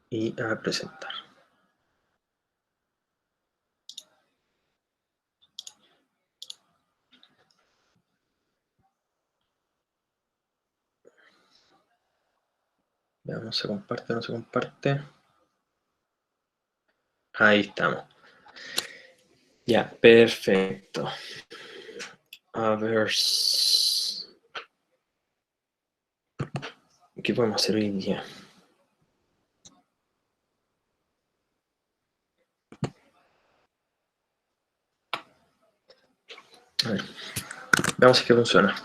y a presentar. Veamos, ¿se comparte o no se comparte? Ahí estamos. Ya, perfecto. A ver, ¿qué podemos hacer hoy día? A ver, veamos si que funciona.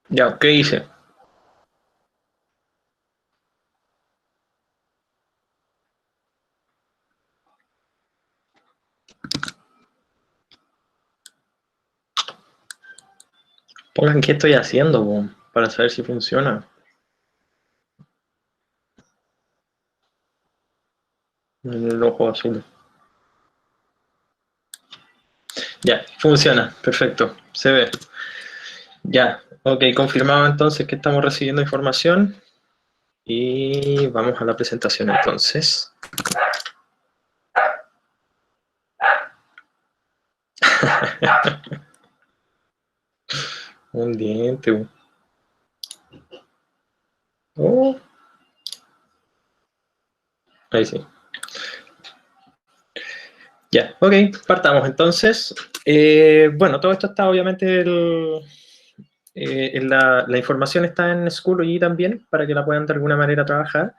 Ya, ¿qué hice? Pongan qué estoy haciendo, boom, para saber si funciona. El ojo azul. Ya, funciona, perfecto, se ve. Ya, ok, confirmado entonces que estamos recibiendo información y vamos a la presentación entonces. Un diente. Oh, ahí sí. Ya, ok, partamos entonces. Bueno, todo esto está obviamente, la información está en Schoology también, para que la puedan de alguna manera trabajar.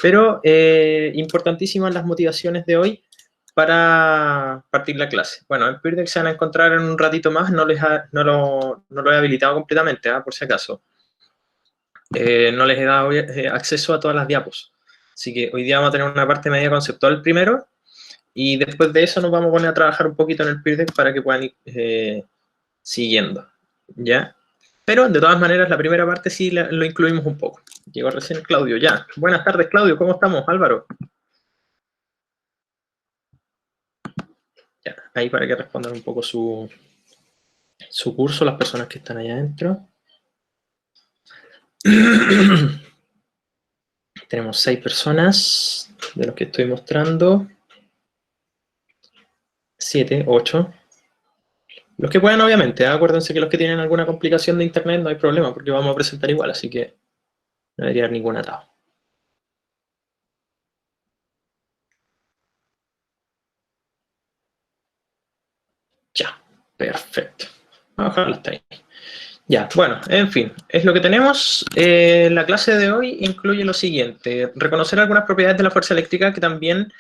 Pero importantísimas las motivaciones de hoy para partir la clase. Bueno, en Peerdeck se van a encontrar en un ratito más, no lo he habilitado completamente, por si acaso. No les he dado acceso a todas las diapos. Así que hoy día vamos a tener una parte media conceptual primero, y después de eso nos vamos a poner a trabajar un poquito en el Peerdeck para que puedan ir siguiendo, ¿ya? Pero, de todas maneras, la primera parte sí lo incluimos un poco. Llegó recién Claudio, ya. Buenas tardes, Claudio, ¿cómo estamos? Álvaro. Ya, ahí para que respondan un poco su curso, las personas que están allá adentro. Tenemos 6 personas de los que estoy mostrando. 7, 8. Los que puedan, obviamente. Acuérdense que los que tienen alguna complicación de internet no hay problema, porque vamos a presentar igual, así que no debería haber ningún atado. Ya, perfecto. Vamos a dejarlo hasta ahí. Ya, bueno, en fin, es lo que tenemos. La clase de hoy incluye lo siguiente: reconocer algunas propiedades de la fuerza eléctrica que también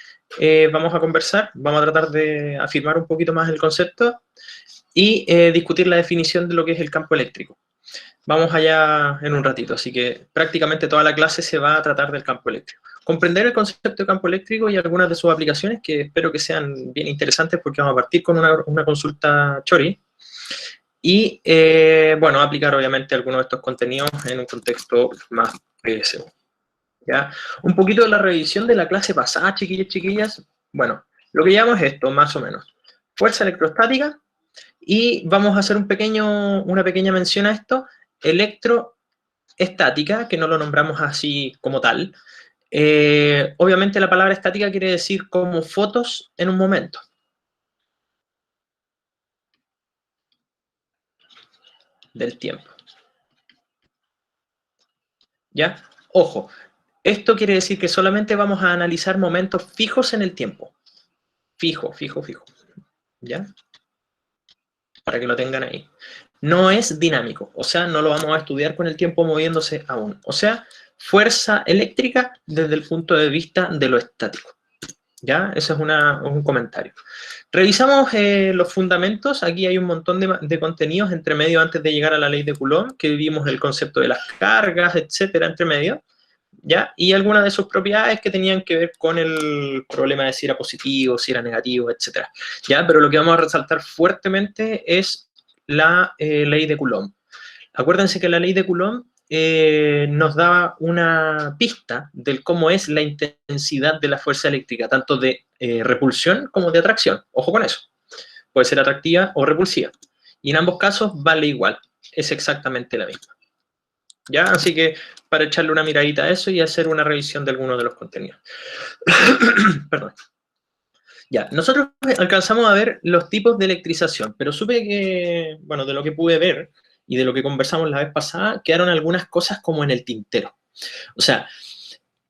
vamos a conversar. Vamos a tratar de afirmar un poquito más el concepto y discutir la definición de lo que es el campo eléctrico. Vamos allá en un ratito, así que prácticamente toda la clase se va a tratar del campo eléctrico. Comprender el concepto de campo eléctrico y algunas de sus aplicaciones, que espero que sean bien interesantes, porque vamos a partir con una consulta Chori. Y, bueno, aplicar obviamente algunos de estos contenidos en un contexto más PSU. ¿Ya? Un poquito de la revisión de la clase pasada, chiquillos, chiquillas. Bueno, lo que llamamos esto, más o menos. Fuerza electrostática, y vamos a hacer una pequeña mención a esto, electroestática, que no lo nombramos así como tal. Obviamente la palabra estática quiere decir como fotos en un momento. Del tiempo. ¿Ya? Ojo, esto quiere decir que solamente vamos a analizar momentos fijos en el tiempo. Fijo, fijo, fijo. ¿Ya? Para que lo tengan ahí. No es dinámico, o sea, no lo vamos a estudiar con el tiempo moviéndose aún. O sea, fuerza eléctrica desde el punto de vista de lo estático. ¿Ya? Ese es un comentario. Revisamos los fundamentos. Aquí hay un montón de contenidos entre medio antes de llegar a la ley de Coulomb, que vimos el concepto de las cargas, etcétera, entre medio. ¿ya? Y algunas de sus propiedades que tenían que ver con el problema de si era positivo, si era negativo, etc. ¿Ya? Pero lo que vamos a resaltar fuertemente es la ley de Coulomb. Acuérdense que la ley de Coulomb nos da una pista de cómo es la intensidad de la fuerza eléctrica, tanto de repulsión como de atracción. Ojo con eso. Puede ser atractiva o repulsiva. Y en ambos casos vale igual. Es exactamente la misma. ¿Ya? Así que para echarle una miradita a eso y hacer una revisión de algunos de los contenidos. Perdón. Ya, nosotros alcanzamos a ver los tipos de electrización, pero supe que, bueno, de lo que pude ver y de lo que conversamos la vez pasada, quedaron algunas cosas como en el tintero. O sea,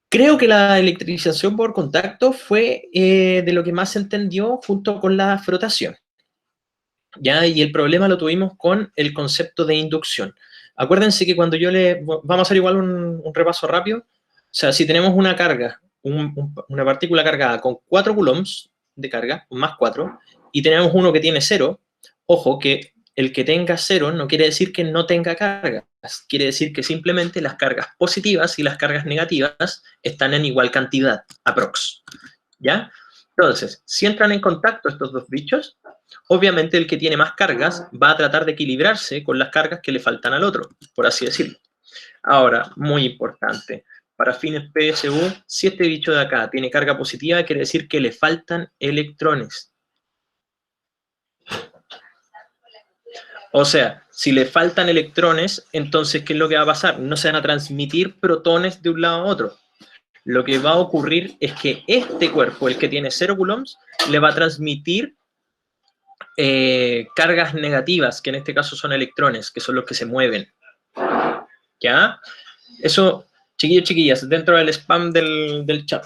creo que la electrización por contacto fue de lo que más se entendió junto con la frotación. ¿Ya? Y el problema lo tuvimos con el concepto de inducción. Acuérdense que cuando vamos a hacer igual un repaso rápido. O sea, si tenemos una carga, una partícula cargada con 4 coulombs de carga, más 4, y tenemos uno que tiene 0, ojo que el que tenga 0 no quiere decir que no tenga cargas. Quiere decir que simplemente las cargas positivas y las cargas negativas están en igual cantidad, aprox. ¿Ya? Entonces, si entran en contacto estos dos bichos, obviamente el que tiene más cargas va a tratar de equilibrarse con las cargas que le faltan al otro, por así decirlo. Ahora, muy importante, para fines PSU, si este bicho de acá tiene carga positiva, quiere decir que le faltan electrones. O sea, si le faltan electrones, entonces, ¿qué es lo que va a pasar? No se van a transmitir protones de un lado a otro. Lo que va a ocurrir es que este cuerpo, el que tiene 0 coulombs, le va a transmitir cargas negativas, que en este caso son electrones, que son los que se mueven. ¿Ya? Eso, chiquillos, chiquillas, dentro del spam del chat.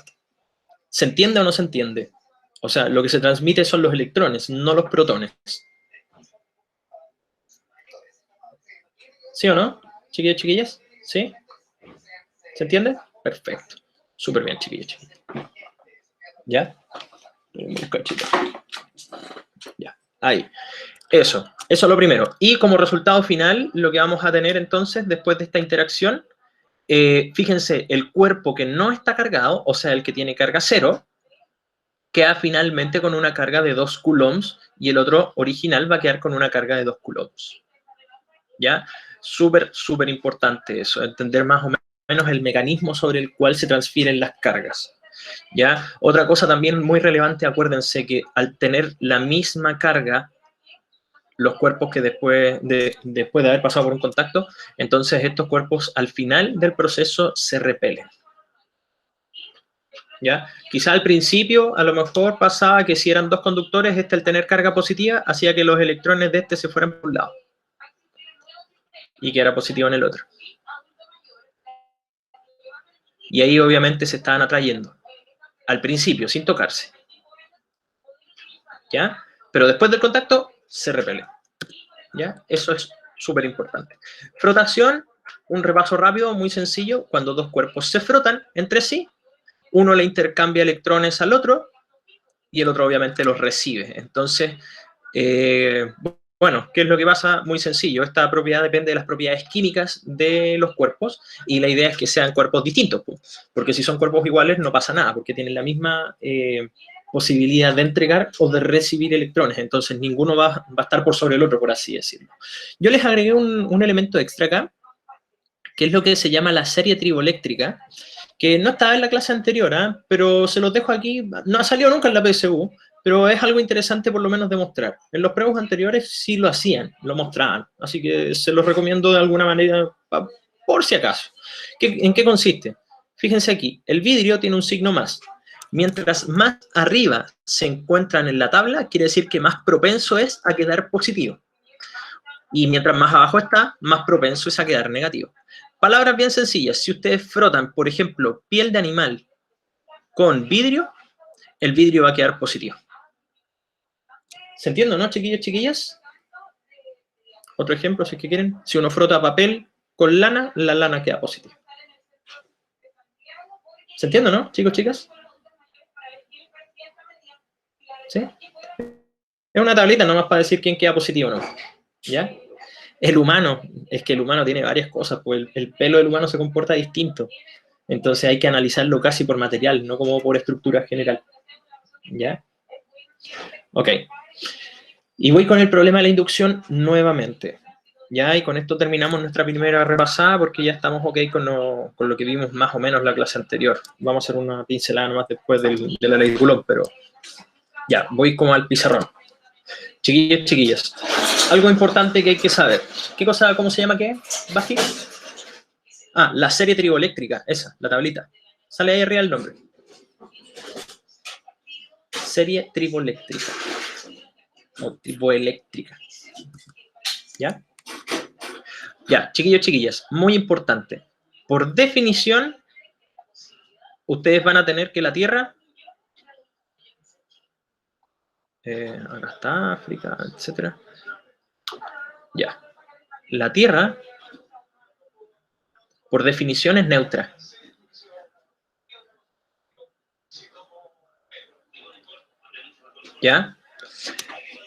¿Se entiende o no se entiende? O sea, lo que se transmite son los electrones, no los protones. ¿Sí o no? Chiquillos, chiquillas. ¿Sí? ¿Se entiende? Perfecto. Súper bien, chiquillos, chiquillas. ¿Ya? Ya, ahí. Eso es lo primero. Y como resultado final, lo que vamos a tener entonces, después de esta interacción, fíjense, el cuerpo que no está cargado, o sea, el que tiene carga 0, queda finalmente con una carga de 2 coulombs y el otro original va a quedar con una carga de 2 coulombs. ¿Ya? Súper, súper importante eso, entender más o menos el mecanismo sobre el cual se transfieren las cargas. ¿Ya? Otra cosa también muy relevante, acuérdense que al tener la misma carga, los cuerpos que después de haber pasado por un contacto, entonces estos cuerpos al final del proceso se repelen. ¿Ya? Quizá al principio, a lo mejor pasaba que si eran dos conductores, al tener carga positiva, hacía que los electrones de este se fueran por un lado y que era positivo en el otro. Y ahí obviamente se estaban atrayendo. Al principio, sin tocarse. ¿Ya? Pero después del contacto, se repelen. ¿Ya? Eso es súper importante. Frotación, un repaso rápido, muy sencillo. Cuando dos cuerpos se frotan entre sí, uno le intercambia electrones al otro y el otro obviamente los recibe. Entonces, bueno, ¿qué es lo que pasa? Muy sencillo. Esta propiedad depende de las propiedades químicas de los cuerpos y la idea es que sean cuerpos distintos, porque si son cuerpos iguales no pasa nada, porque tienen la misma posibilidad de entregar o de recibir electrones. Entonces, ninguno va a estar por sobre el otro, por así decirlo. Yo les agregué un elemento extra acá, que es lo que se llama la serie triboeléctrica, que no estaba en la clase anterior, pero se los dejo aquí. No ha salido nunca en la PSU, pero es algo interesante por lo menos de mostrar. En los pruebas anteriores sí lo hacían, lo mostraban, así que se los recomiendo de alguna manera por si acaso. ¿En qué consiste? Fíjense aquí, el vidrio tiene un signo más. Mientras más arriba se encuentran en la tabla, quiere decir que más propenso es a quedar positivo. Y mientras más abajo está, más propenso es a quedar negativo. Palabras bien sencillas. Si ustedes frotan, por ejemplo, piel de animal con vidrio, el vidrio va a quedar positivo. ¿Se entiende, no, chiquillos, chiquillas? Otro ejemplo, si es que quieren. Si uno frota papel con lana, la lana queda positiva. ¿Se entiende, no, chicos, chicas? ¿Sí? Es una tablita nomás para decir quién queda positivo o no. ¿Ya? El humano, es que el humano tiene varias cosas, pues el pelo del humano se comporta distinto. Entonces hay que analizarlo casi por material, no como por estructura general. ¿Ya? Ok. Y voy con el problema de la inducción nuevamente. Ya, y con esto terminamos nuestra primera repasada porque ya estamos ok con lo que vimos más o menos la clase anterior. Vamos a hacer una pincelada nomás después de la ley de Coulomb, pero ya, voy como al pizarrón. Chiquillos, chiquillas, algo importante que hay que saber. ¿Qué cosa, cómo se llama qué, Basti? Ah, la serie triboeléctrica, esa, la tablita. Sale ahí arriba el nombre. Serie triboeléctrica. O triboeléctrica. ¿Ya? Ya, chiquillos, chiquillas, muy importante. Por definición, ustedes van a tener que la Tierra, acá está África, etcétera. Ya, la Tierra, por definición, es neutra. ¿Ya?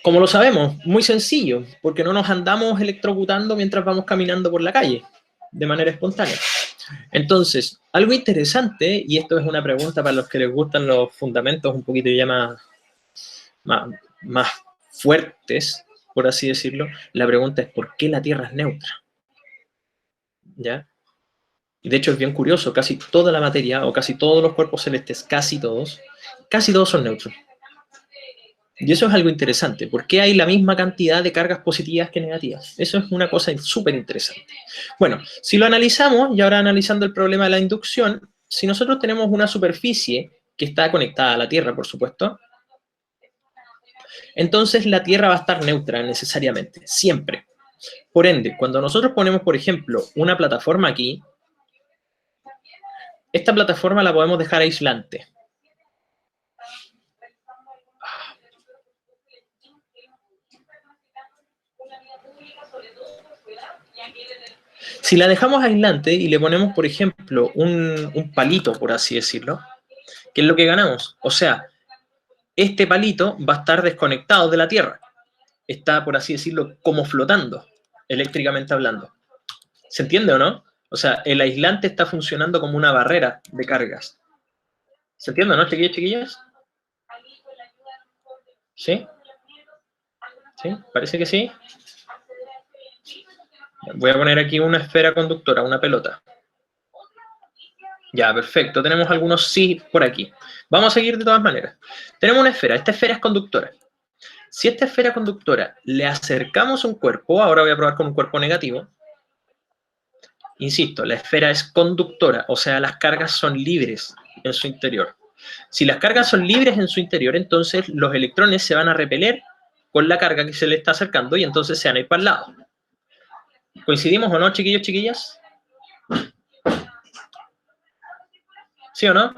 ¿Cómo lo sabemos? Muy sencillo, porque no nos andamos electrocutando mientras vamos caminando por la calle, de manera espontánea. Entonces, algo interesante, y esto es una pregunta para los que les gustan los fundamentos un poquito ya más fuertes, por así decirlo, la pregunta es ¿por qué la Tierra es neutra? ¿Ya? Y de hecho es bien curioso, casi toda la materia, o casi todos los cuerpos celestes, casi todos son neutros. Y eso es algo interesante. ¿Por qué hay la misma cantidad de cargas positivas que negativas? Eso es una cosa súper interesante. Bueno, si lo analizamos, y ahora analizando el problema de la inducción, si nosotros tenemos una superficie que está conectada a la Tierra, por supuesto, entonces la Tierra va a estar neutra necesariamente, siempre. Por ende, cuando nosotros ponemos, por ejemplo, una plataforma aquí, esta plataforma la podemos dejar aislante. Si la dejamos aislante y le ponemos, por ejemplo, un palito, por así decirlo, ¿qué es lo que ganamos? O sea, este palito va a estar desconectado de la Tierra. Está, por así decirlo, como flotando, eléctricamente hablando. ¿Se entiende o no? O sea, el aislante está funcionando como una barrera de cargas. ¿Se entiende o no, chiquillos, chiquillas? ¿Sí? ¿Sí? ¿Parece que sí? Voy a poner aquí una esfera conductora, una pelota. Ya, perfecto. Tenemos algunos sí por aquí. Vamos a seguir de todas maneras. Tenemos una esfera. Esta esfera es conductora. Si a esta esfera conductora le acercamos un cuerpo, ahora voy a probar con un cuerpo negativo. Insisto, la esfera es conductora, o sea, las cargas son libres en su interior. Si las cargas son libres en su interior, entonces los electrones se van a repeler con la carga que se le está acercando y entonces se van a ir para el lado. ¿Coincidimos o no, chiquillos, chiquillas? ¿Sí o no?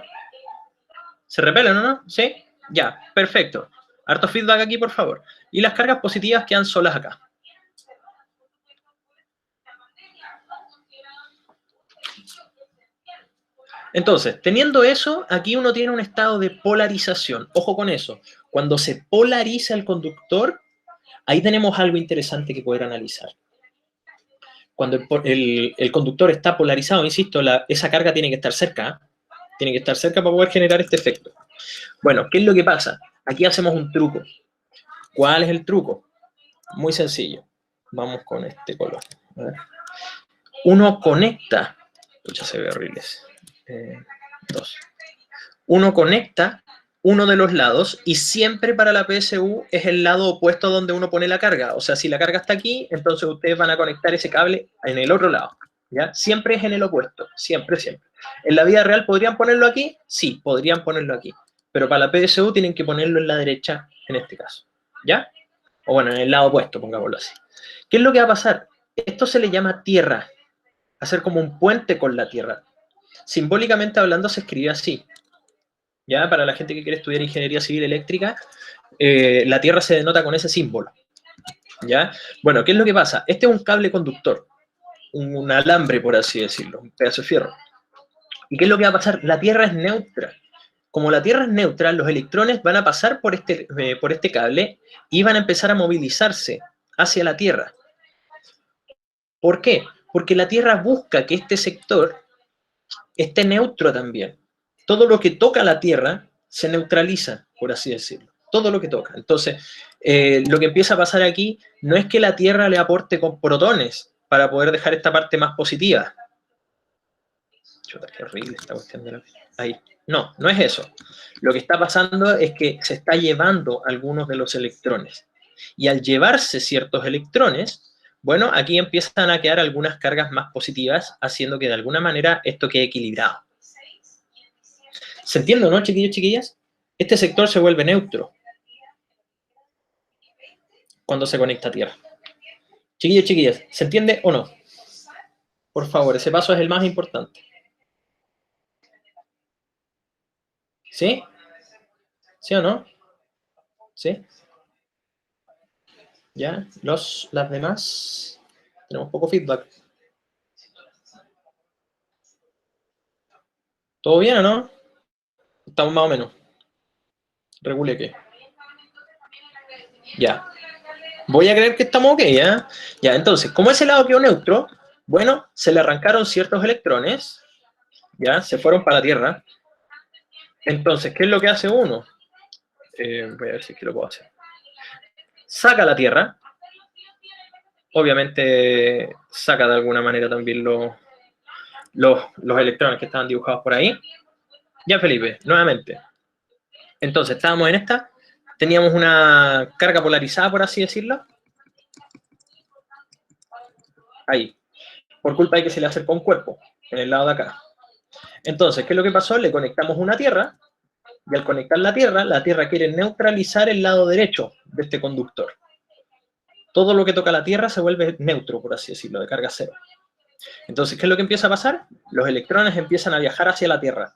¿Se repelen o no? ¿Sí? Ya, perfecto. Harto feedback aquí, por favor. Y las cargas positivas quedan solas acá. Entonces, teniendo eso, aquí uno tiene un estado de polarización. Ojo con eso. Cuando se polariza el conductor, ahí tenemos algo interesante que poder analizar. Cuando el conductor está polarizado, insisto, esa carga tiene que estar cerca. Tiene que estar cerca para poder generar este efecto. Bueno, ¿qué es lo que pasa? Aquí hacemos un truco. ¿Cuál es el truco? Muy sencillo. Vamos con este color. A ver. Uno conecta. Ya se ve horrible. Dos. Uno conecta uno de los lados y siempre para la PSU es el lado opuesto donde uno pone la carga. O sea, si la carga está aquí, entonces ustedes van a conectar ese cable en el otro lado. ¿Ya? Siempre es en el opuesto. Siempre, siempre. ¿En la vida real podrían ponerlo aquí? Sí, podrían ponerlo aquí. Pero para la PSU tienen que ponerlo en la derecha en este caso. ¿Ya? O bueno, en el lado opuesto, pongámoslo así. ¿Qué es lo que va a pasar? Esto se le llama tierra. Hacer como un puente con la tierra. Simbólicamente hablando se escribe así. ¿Ya? Para la gente que quiere estudiar ingeniería civil eléctrica, la tierra se denota con ese símbolo. ¿Ya? Bueno, ¿qué es lo que pasa? Este es un cable conductor, un alambre, por así decirlo, un pedazo de fierro. ¿Y qué es lo que va a pasar? La tierra es neutra. Como la tierra es neutra, los electrones van a pasar por este cable y van a empezar a movilizarse hacia la tierra. ¿Por qué? Porque la tierra busca que este sector esté neutro también. Todo lo que toca la Tierra se neutraliza, por así decirlo. Todo lo que toca. Entonces, lo que empieza a pasar aquí no es que la Tierra le aporte con protones para poder dejar esta parte más positiva. Chuta, qué horrible esta cuestión de la... Ahí. No, no es eso. Lo que está pasando es que se está llevando algunos de los electrones. Y al llevarse ciertos electrones, bueno, aquí empiezan a quedar algunas cargas más positivas, haciendo que de alguna manera esto quede equilibrado. ¿Se entiende, no, chiquillos, chiquillas? Este sector se vuelve neutro cuando se conecta a Tierra. Chiquillos, chiquillas, ¿se entiende o no? Por favor, ese paso es el más importante. ¿Sí? ¿Sí o no? ¿Sí? ¿Ya? Las demás, tenemos poco feedback. ¿Todo bien o no? Estamos más o menos. Regule que. Ya. Voy a creer que estamos ok, ¿ya? Ya, entonces, como ese lado quedó neutro, bueno, se le arrancaron ciertos electrones, ¿ya? Se fueron para la Tierra. Entonces, ¿qué es lo que hace uno? Voy a ver si es que lo puedo hacer. Saca la Tierra. Obviamente, saca de alguna manera también los electrones que estaban dibujados por ahí. Ya, Felipe, nuevamente. Entonces, estábamos en esta. Teníamos una carga polarizada, por así decirlo. Ahí. Por culpa de que se le acercó un cuerpo, en el lado de acá. Entonces, ¿qué es lo que pasó? Le conectamos una Tierra, y al conectar la Tierra quiere neutralizar el lado derecho de este conductor. Todo lo que toca la Tierra se vuelve neutro, por así decirlo, de carga cero. Entonces, ¿qué es lo que empieza a pasar? Los electrones empiezan a viajar hacia la Tierra.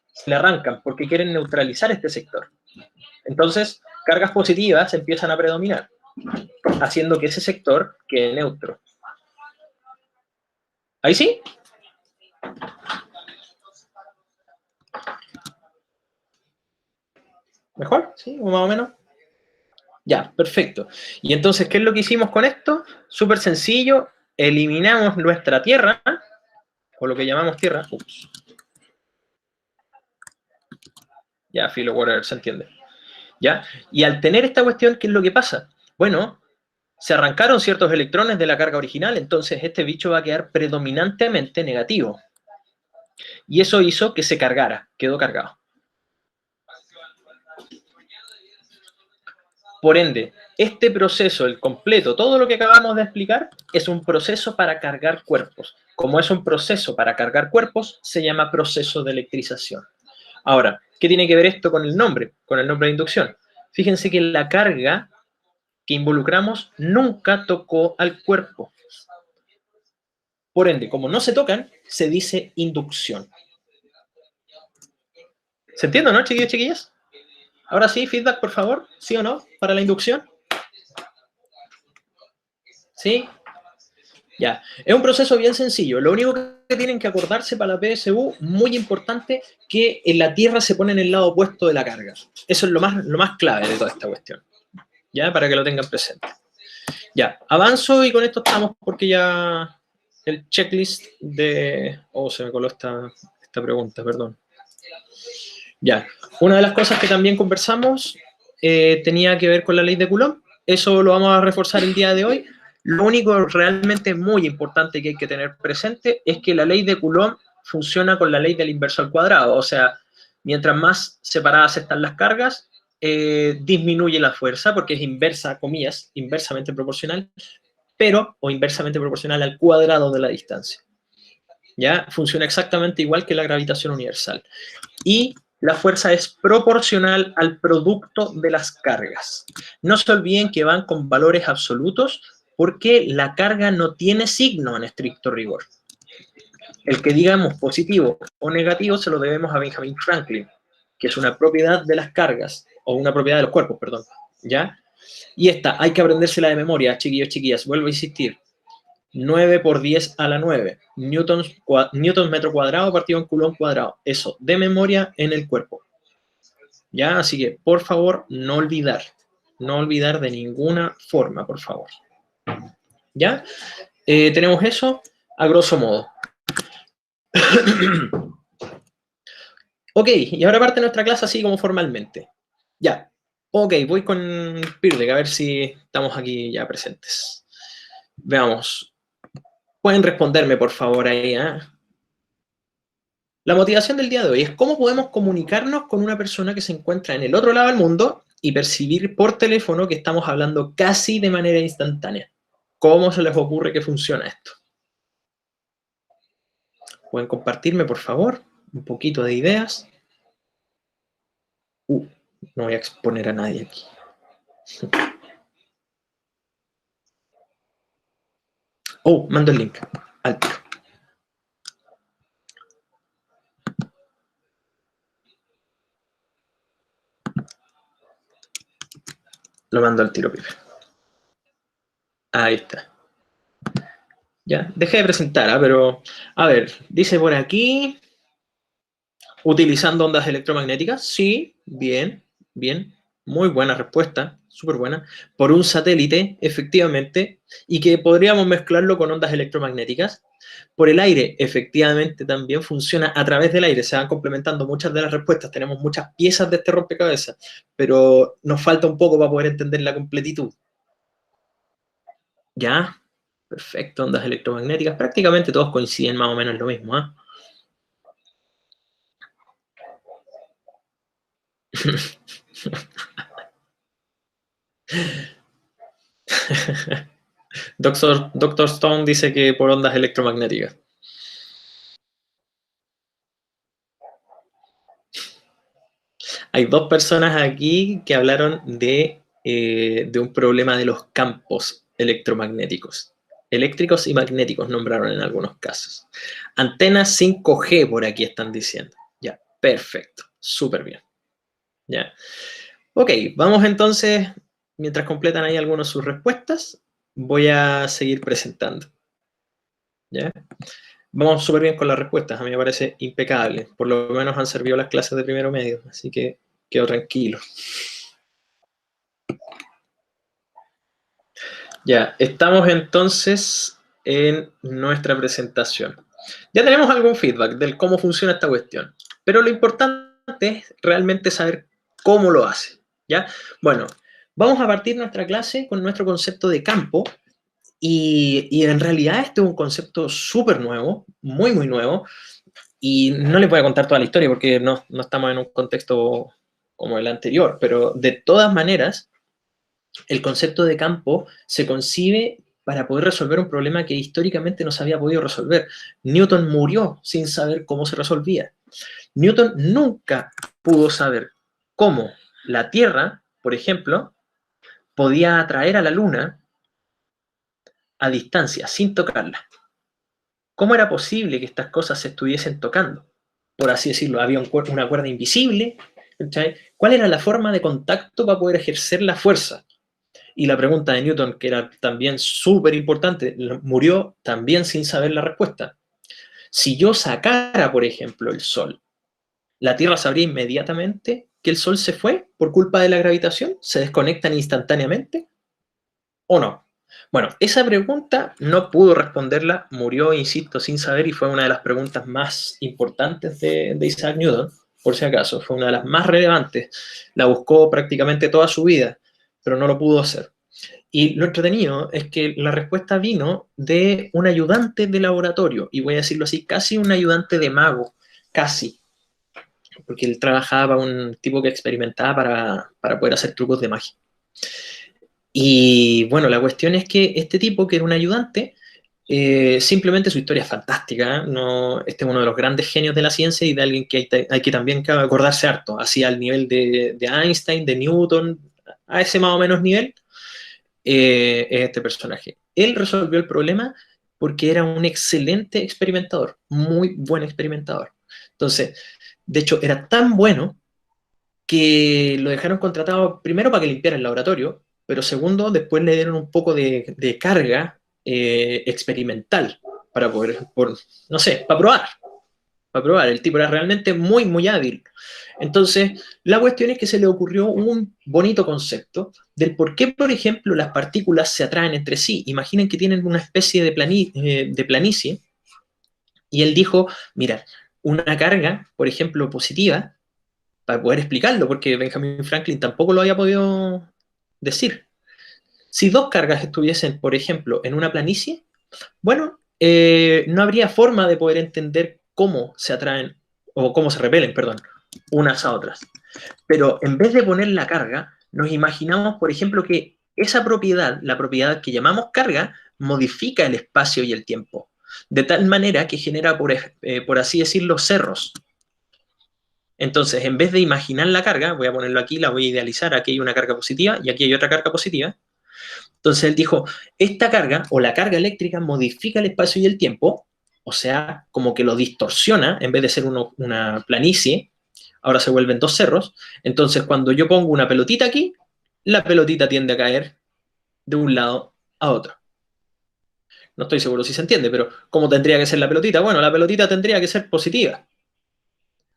Se le arrancan porque quieren neutralizar este sector. Entonces, cargas positivas empiezan a predominar, haciendo que ese sector quede neutro. ¿Ahí sí? ¿Mejor? ¿Sí? ¿O más o menos? Ya, perfecto. Y entonces, ¿qué es lo que hicimos con esto? Súper sencillo, eliminamos nuestra Tierra, o lo que llamamos Tierra. Ups. Ya, filo, whatever, se entiende. ¿Ya? Y al tener esta cuestión, ¿qué es lo que pasa? Bueno, se arrancaron ciertos electrones de la carga original, entonces este bicho va a quedar predominantemente negativo. Y eso hizo que se cargara, quedó cargado. Por ende, este proceso, el completo, todo lo que acabamos de explicar, es un proceso para cargar cuerpos. Como es un proceso para cargar cuerpos, se llama proceso de electrización. Ahora, ¿qué tiene que ver esto con el nombre de inducción? Fíjense que la carga que involucramos nunca tocó al cuerpo. Por ende, como no se tocan, se dice inducción. ¿Se entiende, no, chiquillos, chiquillas? Ahora sí, feedback, por favor. ¿Sí o no? Para la inducción. ¿Sí? Ya. Es un proceso bien sencillo. Lo único que tienen que acordarse para la PSU, muy importante, que en la Tierra se pone en el lado opuesto de la carga. Eso es lo más clave de toda esta cuestión. ¿Ya? Para que lo tengan presente. Ya. Avanzo y con esto estamos porque ya el checklist de... Oh, se me coló esta pregunta, perdón. Ya. Una de las cosas que también conversamos tenía que ver con la ley de Coulomb. Eso lo vamos a reforzar el día de hoy. Lo único realmente muy importante que hay que tener presente es que la ley de Coulomb funciona con la ley del inverso al cuadrado. O sea, mientras más separadas están las cargas, disminuye la fuerza porque es inversa, comillas, inversamente proporcional, o inversamente proporcional al cuadrado de la distancia. ¿Ya? Funciona exactamente igual que la gravitación universal. Y la fuerza es proporcional al producto de las cargas. No se olviden que van con valores absolutos porque la carga no tiene signo en estricto rigor. El que digamos positivo o negativo se lo debemos a Benjamin Franklin, que es una propiedad de las cargas, o una propiedad de los cuerpos, perdón, ¿ya? Y esta, hay que aprendérsela de memoria, chiquillos, chiquillas, vuelvo a insistir. 9 por 10 a la 9, newtons metro cuadrado partido en coulomb cuadrado. Eso, de memoria en el cuerpo. ¿Ya? Así que, por favor, no olvidar. No olvidar de ninguna forma, por favor. ¿Ya? Tenemos eso a grosso modo. Ok, y ahora parte nuestra clase así como formalmente. Ya, ok, voy con Pirleg a ver si estamos aquí ya presentes. Veamos. Pueden responderme, por favor, ahí, ¿eh? La motivación del día de hoy es cómo podemos comunicarnos con una persona que se encuentra en el otro lado del mundo y percibir por teléfono que estamos hablando casi de manera instantánea. ¿Cómo se les ocurre que funciona esto? Pueden compartirme, por favor, un poquito de ideas. No voy a exponer a nadie aquí. Oh, mando el link al tiro. Lo mando al tiro, Pipe. Ahí está. Ya, dejé de presentar, pero a ver, dice por aquí, utilizando ondas electromagnéticas, sí, bien, bien, muy buena respuesta, súper buena, por un satélite, efectivamente, y que podríamos mezclarlo con ondas electromagnéticas. Por el aire, efectivamente, también funciona a través del aire, se van complementando muchas de las respuestas, tenemos muchas piezas de este rompecabezas, pero nos falta un poco para poder entender la completitud. ¿Ya? Perfecto, ondas electromagnéticas, prácticamente todos coinciden más o menos en lo mismo, ¿eh? Doctor Stone dice que por ondas electromagnéticas. Hay dos personas aquí que hablaron de un problema de los campos electromagnéticos. Eléctricos y magnéticos nombraron en algunos casos. Antenas 5G por aquí están diciendo. Ya, perfecto, súper bien. Ya. Ok, vamos entonces, mientras completan ahí algunos sus respuestas, voy a seguir presentando. ¿Ya? Vamos súper bien con las respuestas, a mí me parece impecable. Por lo menos han servido las clases de primero medio, así que quedo tranquilo. Ya, estamos entonces en nuestra presentación. Ya tenemos algún feedback del cómo funciona esta cuestión, pero lo importante es realmente saber cómo lo hace. ¿Ya? Bueno, vamos a partir nuestra clase con nuestro concepto de campo y en realidad este es un concepto súper nuevo, muy, muy nuevo, y no les voy a contar toda la historia porque no estamos en un contexto como el anterior, pero de todas maneras, el concepto de campo se concibe para poder resolver un problema que históricamente no se había podido resolver. Newton murió sin saber cómo se resolvía. Newton nunca pudo saber cómo la Tierra, por ejemplo, podía atraer a la Luna a distancia, sin tocarla. ¿Cómo era posible que estas cosas se estuviesen tocando? Por así decirlo, había una cuerda invisible. ¿Cachai? ¿Cuál era la forma de contacto para poder ejercer la fuerza? Y la pregunta de Newton, que era también súper importante, murió también sin saber la respuesta. Si yo sacara, por ejemplo, el Sol, ¿la Tierra sabría inmediatamente que el Sol se fue por culpa de la gravitación? ¿Se desconectan instantáneamente o no? Bueno, esa pregunta no pudo responderla, murió, insisto, sin saber, y fue una de las preguntas más importantes de Isaac Newton, por si acaso, fue una de las más relevantes. La buscó prácticamente toda su vida, pero no lo pudo hacer. Y lo entretenido es que la respuesta vino de un ayudante de laboratorio, y voy a decirlo así, casi un ayudante de mago, casi, porque él trabajaba para un tipo que experimentaba para poder hacer trucos de magia. Y bueno, la cuestión es que este tipo, que era un ayudante, simplemente su historia es fantástica, ¿eh? No, este es uno de los grandes genios de la ciencia y de alguien que hay que también acordarse harto, así al nivel de Einstein, de Newton, a ese más o menos nivel, es este personaje. Él resolvió el problema porque era un excelente experimentador, muy buen experimentador. Entonces, de hecho, era tan bueno que lo dejaron contratado primero para que limpiara el laboratorio, pero segundo, después le dieron un poco de carga experimental para poder, no sé, para probar. Para probar. El tipo era realmente muy, muy hábil. Entonces, la cuestión es que se le ocurrió un bonito concepto del por qué, por ejemplo, las partículas se atraen entre sí. Imaginen que tienen una especie de planicie, y él dijo, mira, una carga, por ejemplo, positiva, para poder explicarlo, porque Benjamin Franklin tampoco lo había podido decir. Si dos cargas estuviesen, por ejemplo, en una planicie, bueno, no habría forma de poder entender cómo se atraen, o cómo se repelen, perdón, unas a otras. Pero en vez de poner la carga, nos imaginamos, por ejemplo, que esa propiedad, la propiedad que llamamos carga, modifica el espacio y el tiempo, de tal manera que genera, por así decirlo, cerros. Entonces, en vez de imaginar la carga, voy a ponerlo aquí, la voy a idealizar, aquí hay una carga positiva y aquí hay otra carga positiva. Entonces él dijo, esta carga o la carga eléctrica modifica el espacio y el tiempo, o sea, como que lo distorsiona, en vez de ser una planicie, ahora se vuelven dos cerros. Entonces, cuando yo pongo una pelotita aquí, la pelotita tiende a caer de un lado a otro. No estoy seguro si se entiende, pero ¿cómo tendría que ser la pelotita? Bueno, la pelotita tendría que ser positiva.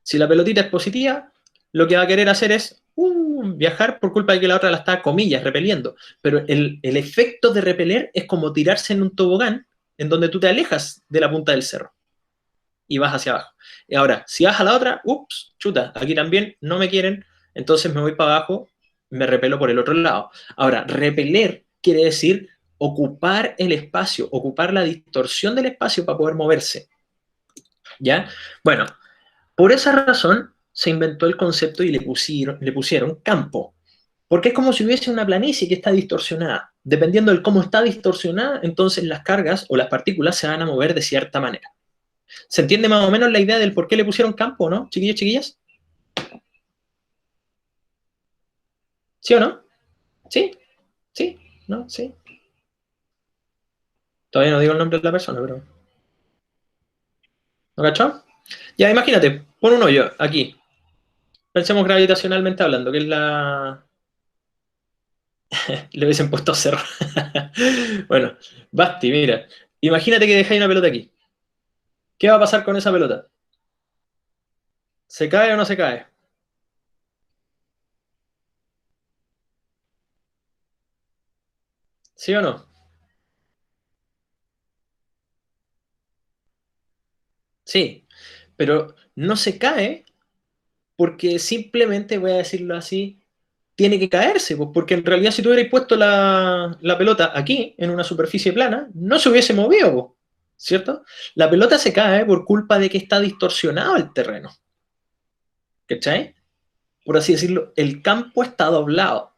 Si la pelotita es positiva, lo que va a querer hacer es viajar por culpa de que la otra la está, comillas, repeliendo. Pero el efecto de repeler es como tirarse en un tobogán en donde tú te alejas de la punta del cerro y vas hacia abajo. Y ahora, si vas a la otra, ups, chuta, aquí también no me quieren, entonces me voy para abajo, me repelo por el otro lado. Ahora, repeler quiere decir ocupar el espacio, ocupar la distorsión del espacio para poder moverse. ¿Ya? Bueno, por esa razón se inventó el concepto y le pusieron campo. Porque es como si hubiese una planicie que está distorsionada. Dependiendo de cómo está distorsionada, entonces las cargas o las partículas se van a mover de cierta manera. ¿Se entiende más o menos la idea del por qué le pusieron campo, no, chiquillos, chiquillas? ¿Sí o no? ¿Sí? ¿Sí? ¿No? ¿Sí? Todavía no digo el nombre de la persona, pero... ¿No cachó? Ya, imagínate, pon un hoyo aquí. Pensemos gravitacionalmente hablando, que es la... Le hubiesen puesto cerro. Bueno, Basti, mira. Imagínate que dejáis una pelota aquí. ¿Qué va a pasar con esa pelota? ¿Se cae o no se cae? ¿Sí o no? Sí, pero no se cae porque simplemente, voy a decirlo así, tiene que caerse, pues, porque en realidad si tú hubierais puesto la pelota aquí, en una superficie plana, no se hubiese movido, pues, ¿cierto? La pelota se cae por culpa de que está distorsionado el terreno, ¿cachai? Por así decirlo, el campo está doblado,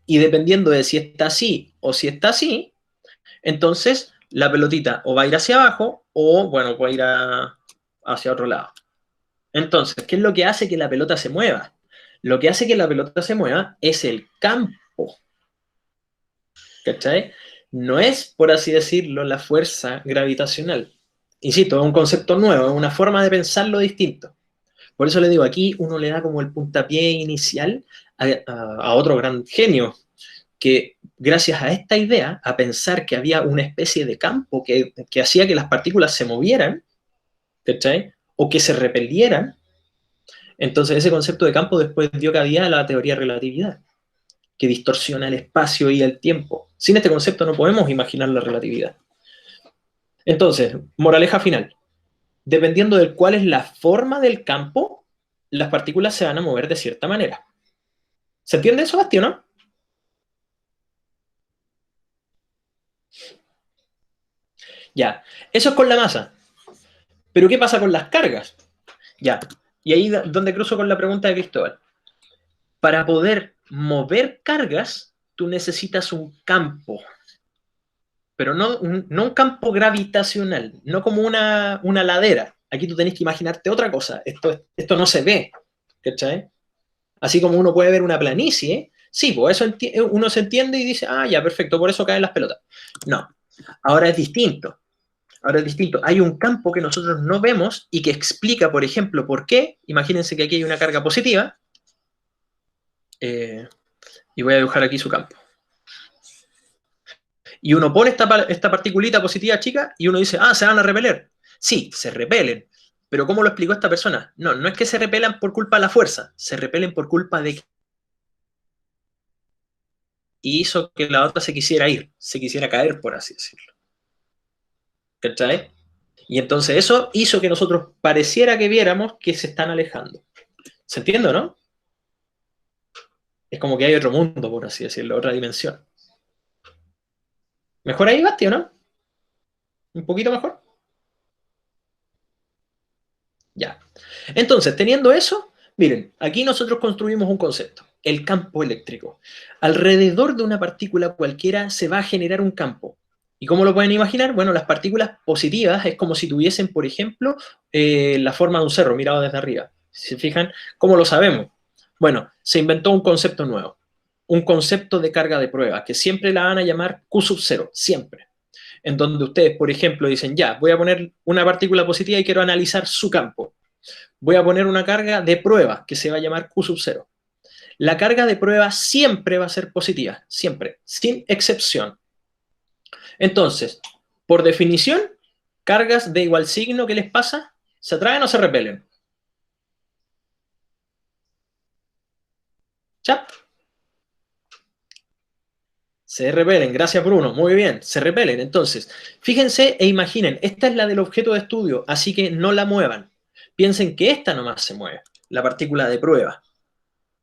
y dependiendo de si está así o si está así, entonces la pelotita o va a ir hacia abajo o, bueno, va a ir hacia otro lado. Entonces, ¿qué es lo que hace que la pelota se mueva? Lo que hace que la pelota se mueva es el campo, ¿cachai? No es, por así decirlo, la fuerza gravitacional. Insisto, es un concepto nuevo, es una forma de pensarlo distinto. Por eso le digo, aquí uno le da como el puntapié inicial a otro gran genio, que gracias a esta idea, a pensar que había una especie de campo que hacía que las partículas se movieran, ¿cachai? O que se repelieran, entonces ese concepto de campo después dio cabida a la teoría de relatividad, que distorsiona el espacio y el tiempo. Sin este concepto no podemos imaginar la relatividad. Entonces, moraleja final. Dependiendo de cuál es la forma del campo, las partículas se van a mover de cierta manera. ¿Se entiende eso, Basti, o no? Ya. Eso es con la masa. Pero ¿qué pasa con las cargas? Ya. Y ahí donde cruzo con la pregunta de Cristóbal. Para poder mover cargas, tú necesitas un campo, pero no un campo gravitacional, no como una ladera. Aquí tú tenés que imaginarte otra cosa. Esto no se ve, ¿cachai? Así como uno puede ver una planicie, sí, pues eso uno se entiende y dice, ah, ya, perfecto, por eso caen las pelotas. No, ahora es distinto. Ahora es distinto. Hay un campo que nosotros no vemos y que explica, por ejemplo, por qué. Imagínense que aquí hay una carga positiva. Eh, y voy a dibujar aquí su campo. Y uno pone esta particulita positiva chica y uno dice, ah, se van a repeler. Sí, se repelen. Pero ¿cómo lo explicó esta persona? No, no es que se repelan por culpa de la fuerza, se repelen por culpa de que hizo que la otra se quisiera ir, se quisiera caer, por así decirlo. ¿Cachai? Y entonces eso hizo que nosotros pareciera que viéramos que se están alejando. ¿Se entiende, no? Es como que hay otro mundo, por así decirlo, otra dimensión. ¿Mejor ahí, Basti, o no? ¿Un poquito mejor? Ya. Entonces, teniendo eso, miren, aquí nosotros construimos un concepto, el campo eléctrico. Alrededor de una partícula cualquiera se va a generar un campo. ¿Y cómo lo pueden imaginar? Bueno, las partículas positivas es como si tuviesen, por ejemplo, la forma de un cerro mirado desde arriba. Si se fijan, ¿cómo lo sabemos? Bueno, se inventó un concepto nuevo, un concepto de carga de prueba, que siempre la van a llamar Q sub 0, siempre. En donde ustedes, por ejemplo, dicen, ya, voy a poner una partícula positiva y quiero analizar su campo. Voy a poner una carga de prueba que se va a llamar Q sub 0. La carga de prueba siempre va a ser positiva, siempre, sin excepción. Entonces, por definición, cargas de igual signo, ¿qué les pasa? ¿Se atraen o se repelen? ¿Chap? Se repelen, gracias Bruno, muy bien, se repelen. Entonces, fíjense e imaginen, esta es la del objeto de estudio, así que no la muevan. Piensen que esta nomás se mueve, la partícula de prueba.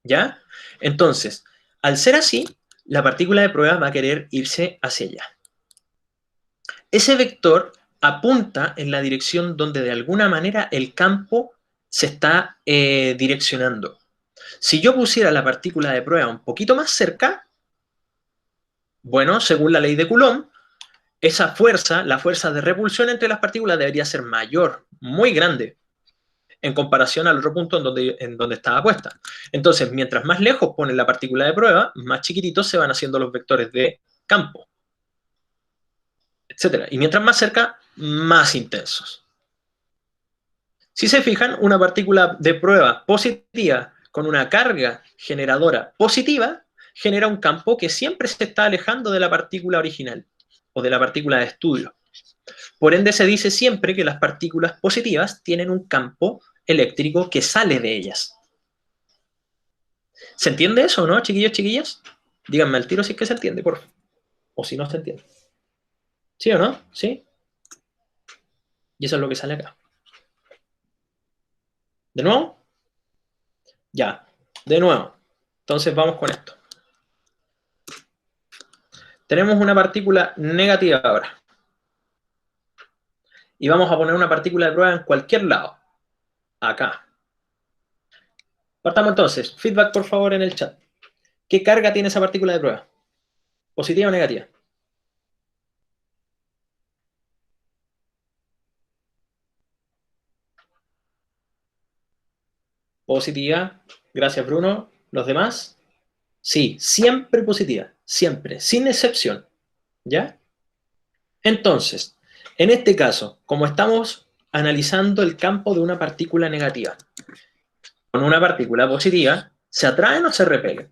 ¿Ya? Entonces, al ser así, la partícula de prueba va a querer irse hacia allá. Ese vector apunta en la dirección donde de alguna manera el campo se está direccionando. Si yo pusiera la partícula de prueba un poquito más cerca, bueno, según la ley de Coulomb, esa fuerza, la fuerza de repulsión entre las partículas debería ser mayor, muy grande, en comparación al otro punto en donde estaba puesta. Entonces, mientras más lejos ponen la partícula de prueba, más chiquititos se van haciendo los vectores de campo, etc. Y mientras más cerca, más intensos. Si se fijan, una partícula de prueba positiva con una carga generadora positiva genera un campo que siempre se está alejando de la partícula original o de la partícula de estudio. Por ende, se dice siempre que las partículas positivas tienen un campo eléctrico que sale de ellas. ¿Se entiende eso, no, chiquillos, chiquillas? Díganme al tiro si es que se entiende, por favor. O si no se entiende. ¿Sí o no? ¿Sí? Y eso es lo que sale acá. ¿De nuevo? Ya. De nuevo. Entonces vamos con esto. Tenemos una partícula negativa ahora. Y vamos a poner una partícula de prueba en cualquier lado. Acá. Partamos entonces. Feedback, por favor, en el chat. ¿Qué carga tiene esa partícula de prueba? ¿Positiva o negativa? Positiva. Gracias, Bruno. ¿Los demás? Sí, siempre positiva. Siempre. Sin excepción. ¿Ya? Entonces, en este caso, como estamos analizando el campo de una partícula negativa, con una partícula positiva, ¿se atraen o se repelen?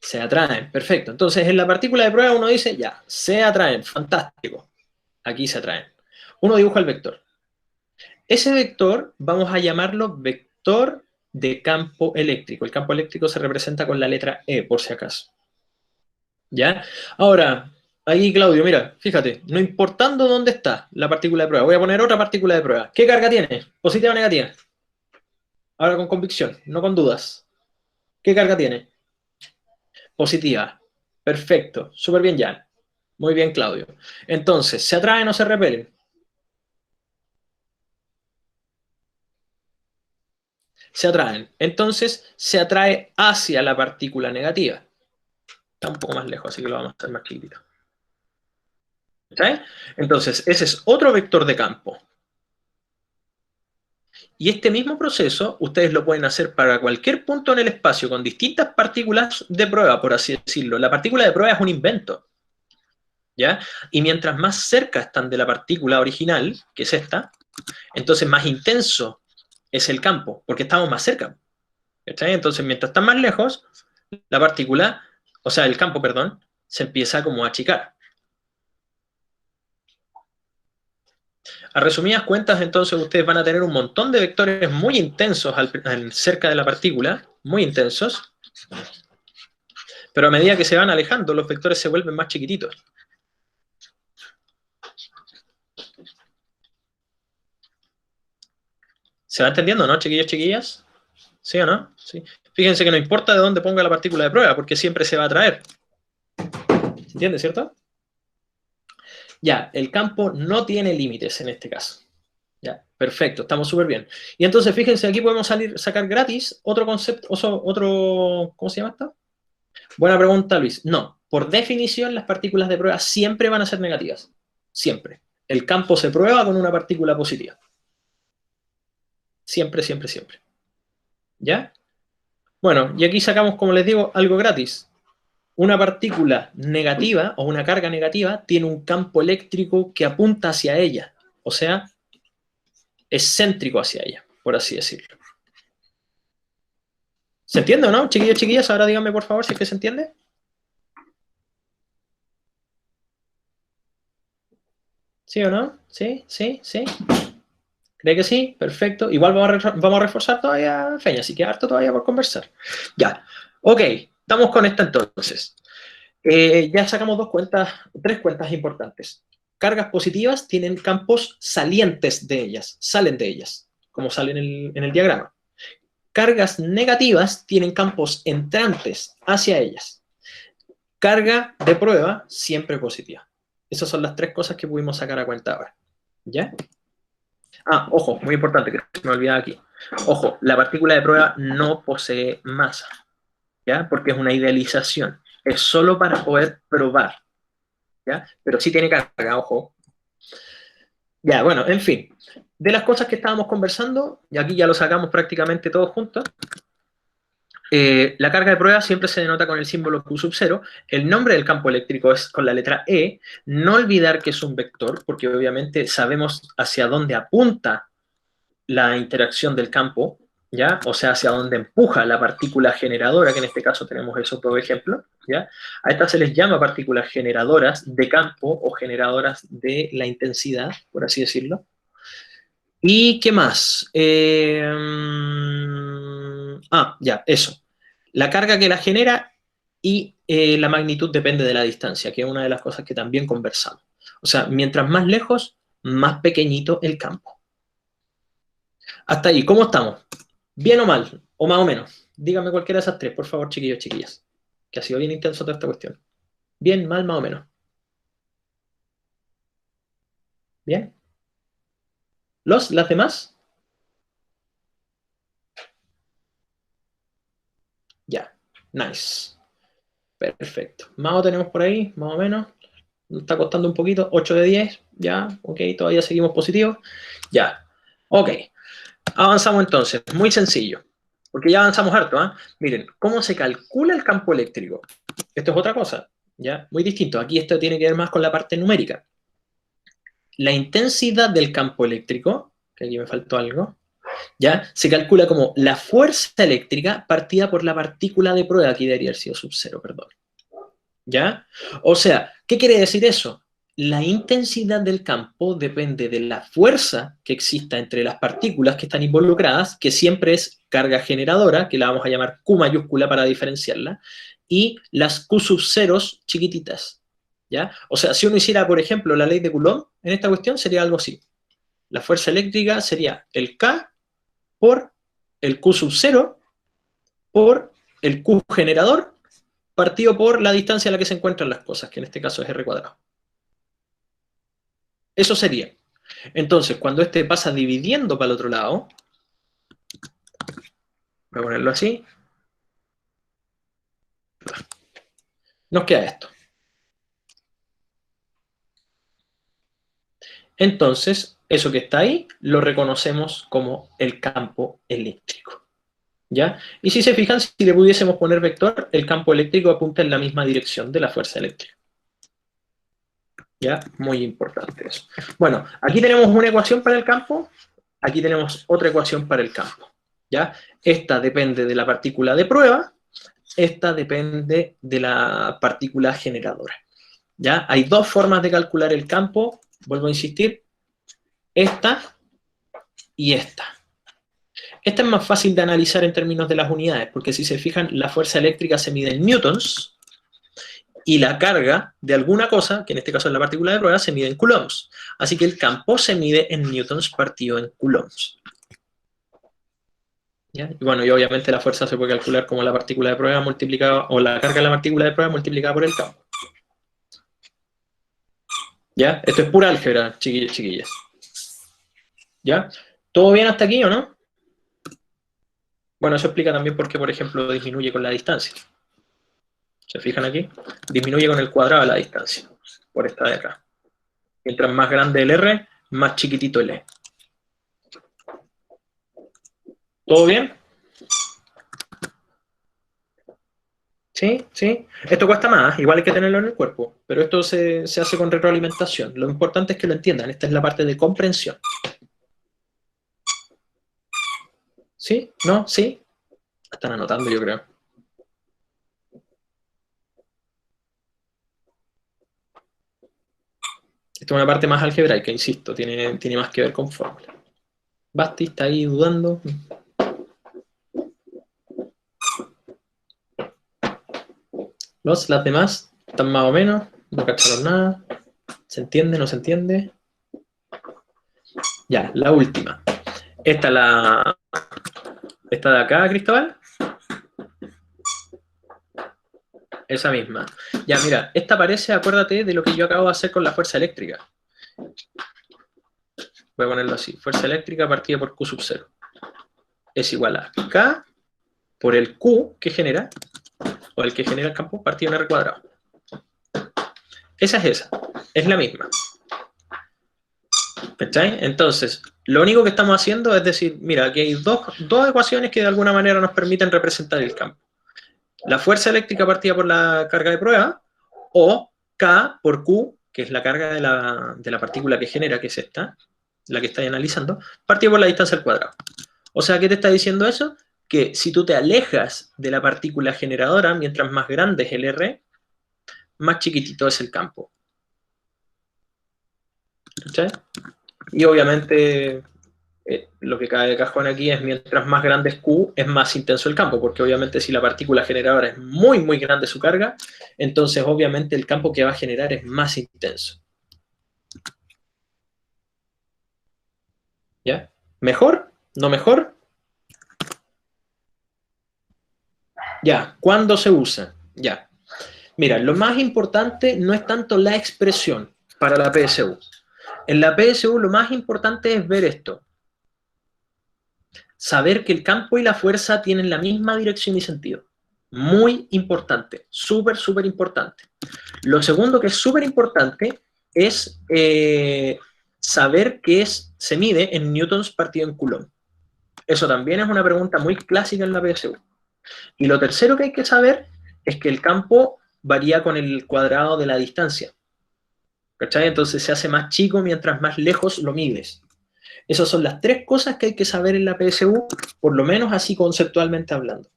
Se atraen, perfecto. Entonces, en la partícula de prueba uno dice, ya, se atraen, fantástico. Aquí se atraen. Uno dibuja el vector. Ese vector vamos a llamarlo vector de campo eléctrico. El campo eléctrico se representa con la letra E, por si acaso. ¿Ya? Ahora, ahí Claudio, mira, fíjate, no importando dónde está la partícula de prueba, voy a poner otra partícula de prueba. ¿Qué carga tiene? ¿Positiva o negativa? Ahora con convicción, no con dudas. ¿Qué carga tiene? Positiva. Perfecto, súper bien, Jan. Muy bien, Claudio. Entonces, ¿se atraen o se repelen? Se atraen. Entonces, se atrae hacia la partícula negativa. Está un poco más lejos, así que lo vamos a hacer más chiquitito. ¿Sí? Entonces, ese es otro vector de campo. Y este mismo proceso ustedes lo pueden hacer para cualquier punto en el espacio con distintas partículas de prueba, por así decirlo. La partícula de prueba es un invento, ¿ya? Y mientras más cerca están de la partícula original, que es esta, entonces más intenso es el campo, porque estamos más cerca. ¿Está? Entonces, mientras están más lejos, la partícula, o sea, el campo, perdón, se empieza como a achicar. A resumidas cuentas, entonces, ustedes van a tener un montón de vectores muy intensos cerca de la partícula, muy intensos, pero a medida que se van alejando, los vectores se vuelven más chiquititos. ¿Se va entendiendo, no, chiquillos, chiquillas? ¿Sí o no? Sí. Fíjense que no importa de dónde ponga la partícula de prueba, porque siempre se va a atraer. ¿Se entiende, cierto? Ya, el campo no tiene límites en este caso. Ya, perfecto, estamos súper bien. Y entonces, fíjense, aquí podemos sacar gratis otro concepto, ¿cómo se llama esto? Buena pregunta, Luis. No, por definición las partículas de prueba siempre van a ser negativas. Siempre. El campo se prueba con una partícula positiva. Siempre, siempre, siempre. ¿Ya? Bueno, y aquí sacamos, como les digo, algo gratis. Una partícula negativa o una carga negativa tiene un campo eléctrico que apunta hacia ella. O sea, es céntrico hacia ella, por así decirlo. ¿Se entiende o no, chiquillos, chiquillas? Ahora díganme, por favor, si es que se entiende. ¿Sí o no? ¿Sí? ¿Sí? ¿Sí? ¿Cree que sí? Perfecto. Igual vamos a reforzar todavía, Feña, así que harto todavía por conversar. Ya. Ok, estamos con esta entonces. Ya sacamos tres cuentas importantes. Cargas positivas tienen campos salientes de ellas, salen de ellas, como sale en el diagrama. Cargas negativas tienen campos entrantes hacia ellas. Carga de prueba siempre positiva. Esas son las tres cosas que pudimos sacar a cuenta ahora. ¿Ya? Ah, ojo, muy importante, que se me olvidaba aquí. Ojo, la partícula de prueba no posee masa, ¿ya? Porque es una idealización. Es solo para poder probar, ¿ya? Pero sí tiene carga, ojo. Ya, bueno, en fin. De las cosas que estábamos conversando, y aquí ya lo sacamos prácticamente todos juntos, la carga de prueba siempre se denota con el símbolo Q sub 0. El nombre del campo eléctrico es con la letra E. No olvidar que es un vector, porque obviamente sabemos hacia dónde apunta la interacción del campo, ¿ya? O sea, hacia dónde empuja la partícula generadora, que en este caso tenemos esos dos ejemplos, ¿ya? A estas se les llama partículas generadoras de campo o generadoras de la intensidad, por así decirlo. ¿Y qué más? Ya, eso. La carga que la genera y la magnitud depende de la distancia, que es una de las cosas que también conversamos. O sea, mientras más lejos, más pequeñito el campo. Hasta ahí, ¿cómo estamos? ¿Bien o mal? ¿O más o menos? Díganme cualquiera de esas tres, por favor, chiquillos, chiquillas. Que ha sido bien intenso toda esta cuestión. ¿Bien, mal, más o menos? ¿Bien? ¿Las demás? Ya. Nice. Perfecto. ¿Más tenemos por ahí? Más o menos. Nos está costando un poquito. 8 de 10. Ya. Ok, todavía seguimos positivos. Ya. Ok. Avanzamos entonces. Muy sencillo. Porque ya avanzamos harto, ¿eh? Miren, ¿cómo se calcula el campo eléctrico? Esto es otra cosa, ¿ya? Muy distinto. Aquí esto tiene que ver más con la parte numérica. La intensidad del campo eléctrico, que aquí me faltó algo, ¿ya? Se calcula como la fuerza eléctrica partida por la partícula de prueba, aquí debería haber sido sub 0, perdón. ¿Ya? O sea, ¿qué quiere decir eso? La intensidad del campo depende de la fuerza que exista entre las partículas que están involucradas, que siempre es carga generadora, que la vamos a llamar Q mayúscula para diferenciarla, y las Q sub ceros chiquititas, ¿ya? O sea, si uno hiciera, por ejemplo, la ley de Coulomb, en esta cuestión sería algo así. La fuerza eléctrica sería el K por el Q sub 0 por el Q generador partido por la distancia a la que se encuentran las cosas, que en este caso es R cuadrado. Eso sería. Entonces, cuando este pasa dividiendo para el otro lado, voy a ponerlo así, nos queda esto. Entonces, eso que está ahí lo reconocemos como el campo eléctrico. ¿Ya? Y si se fijan, si le pudiésemos poner vector, el campo eléctrico apunta en la misma dirección de la fuerza eléctrica. ¿Ya? Muy importante eso. Bueno, aquí tenemos una ecuación para el campo, aquí tenemos otra ecuación para el campo. ¿Ya? Esta depende de la partícula de prueba, esta depende de la partícula generadora. ¿Ya? Hay dos formas de calcular el campo, vuelvo a insistir, esta y esta. Esta es más fácil de analizar en términos de las unidades, porque si se fijan, la fuerza eléctrica se mide en newtons, y la carga de alguna cosa, que en este caso es la partícula de prueba, se mide en coulombs. Así que el campo se mide en newtons partido en coulombs. ¿Ya? Y bueno, y obviamente la fuerza se puede calcular como la partícula de prueba multiplicada, o la carga de la partícula de prueba multiplicada por el campo. ¿Ya? Esto es pura álgebra, chiquillas. ¿Ya? ¿Todo bien hasta aquí o no? Bueno, eso explica también por qué, por ejemplo, disminuye con la distancia. ¿Se fijan aquí? Disminuye con el cuadrado de la distancia, por esta de acá. Mientras más grande el R, más chiquitito el E. ¿Todo bien? Sí, sí. Esto cuesta más, igual hay que tenerlo en el cuerpo, pero esto se hace con retroalimentación. Lo importante es que lo entiendan, esta es la parte de comprensión. ¿Sí? ¿No? ¿Sí? Están anotando, yo creo. Esta es una parte más algebraica, insisto, tiene más que ver con fórmula. Basti está ahí dudando. Las demás están más o menos, no cacharon nada. ¿Se entiende? ¿No se entiende? Ya, la última. Esta de acá, Cristóbal. Esa misma. Ya, mira, esta parece, acuérdate de lo que yo acabo de hacer con la fuerza eléctrica. Voy a ponerlo así. Fuerza eléctrica partida por Q sub 0. Es igual a K por el Q que genera, o el que genera el campo, partido en R cuadrado. Esa es esa. Es la misma. ¿Cachai? Entonces, lo único que estamos haciendo es decir, mira, aquí hay dos ecuaciones que de alguna manera nos permiten representar el campo. La fuerza eléctrica partida por la carga de prueba, o K por Q, que es la carga de la partícula que genera, que es esta, la que estáis analizando, partida por la distancia al cuadrado. O sea, ¿qué te está diciendo eso? Que si tú te alejas de la partícula generadora, mientras más grande es el R, más chiquitito es el campo. ¿Cachai? Y obviamente lo que cae de cajón aquí es mientras más grande es Q, es más intenso el campo, porque obviamente si la partícula generadora es muy, muy grande su carga, entonces obviamente el campo que va a generar es más intenso. ¿Ya? ¿Mejor? ¿No mejor? Ya. ¿Cuándo se usa? Ya. Mira, lo más importante no es tanto la expresión para la PSU. En la PSU lo más importante es ver esto. Saber que el campo y la fuerza tienen la misma dirección y sentido. Muy importante, súper, súper importante. Lo segundo que es súper importante es saber que se mide en newtons partido en coulomb. Eso también es una pregunta muy clásica en la PSU. Y lo tercero que hay que saber es que el campo varía con el cuadrado de la distancia. ¿Cachai? Entonces se hace más chico mientras más lejos lo mides. Esas son las tres cosas que hay que saber en la PSU, por lo menos así conceptualmente hablando.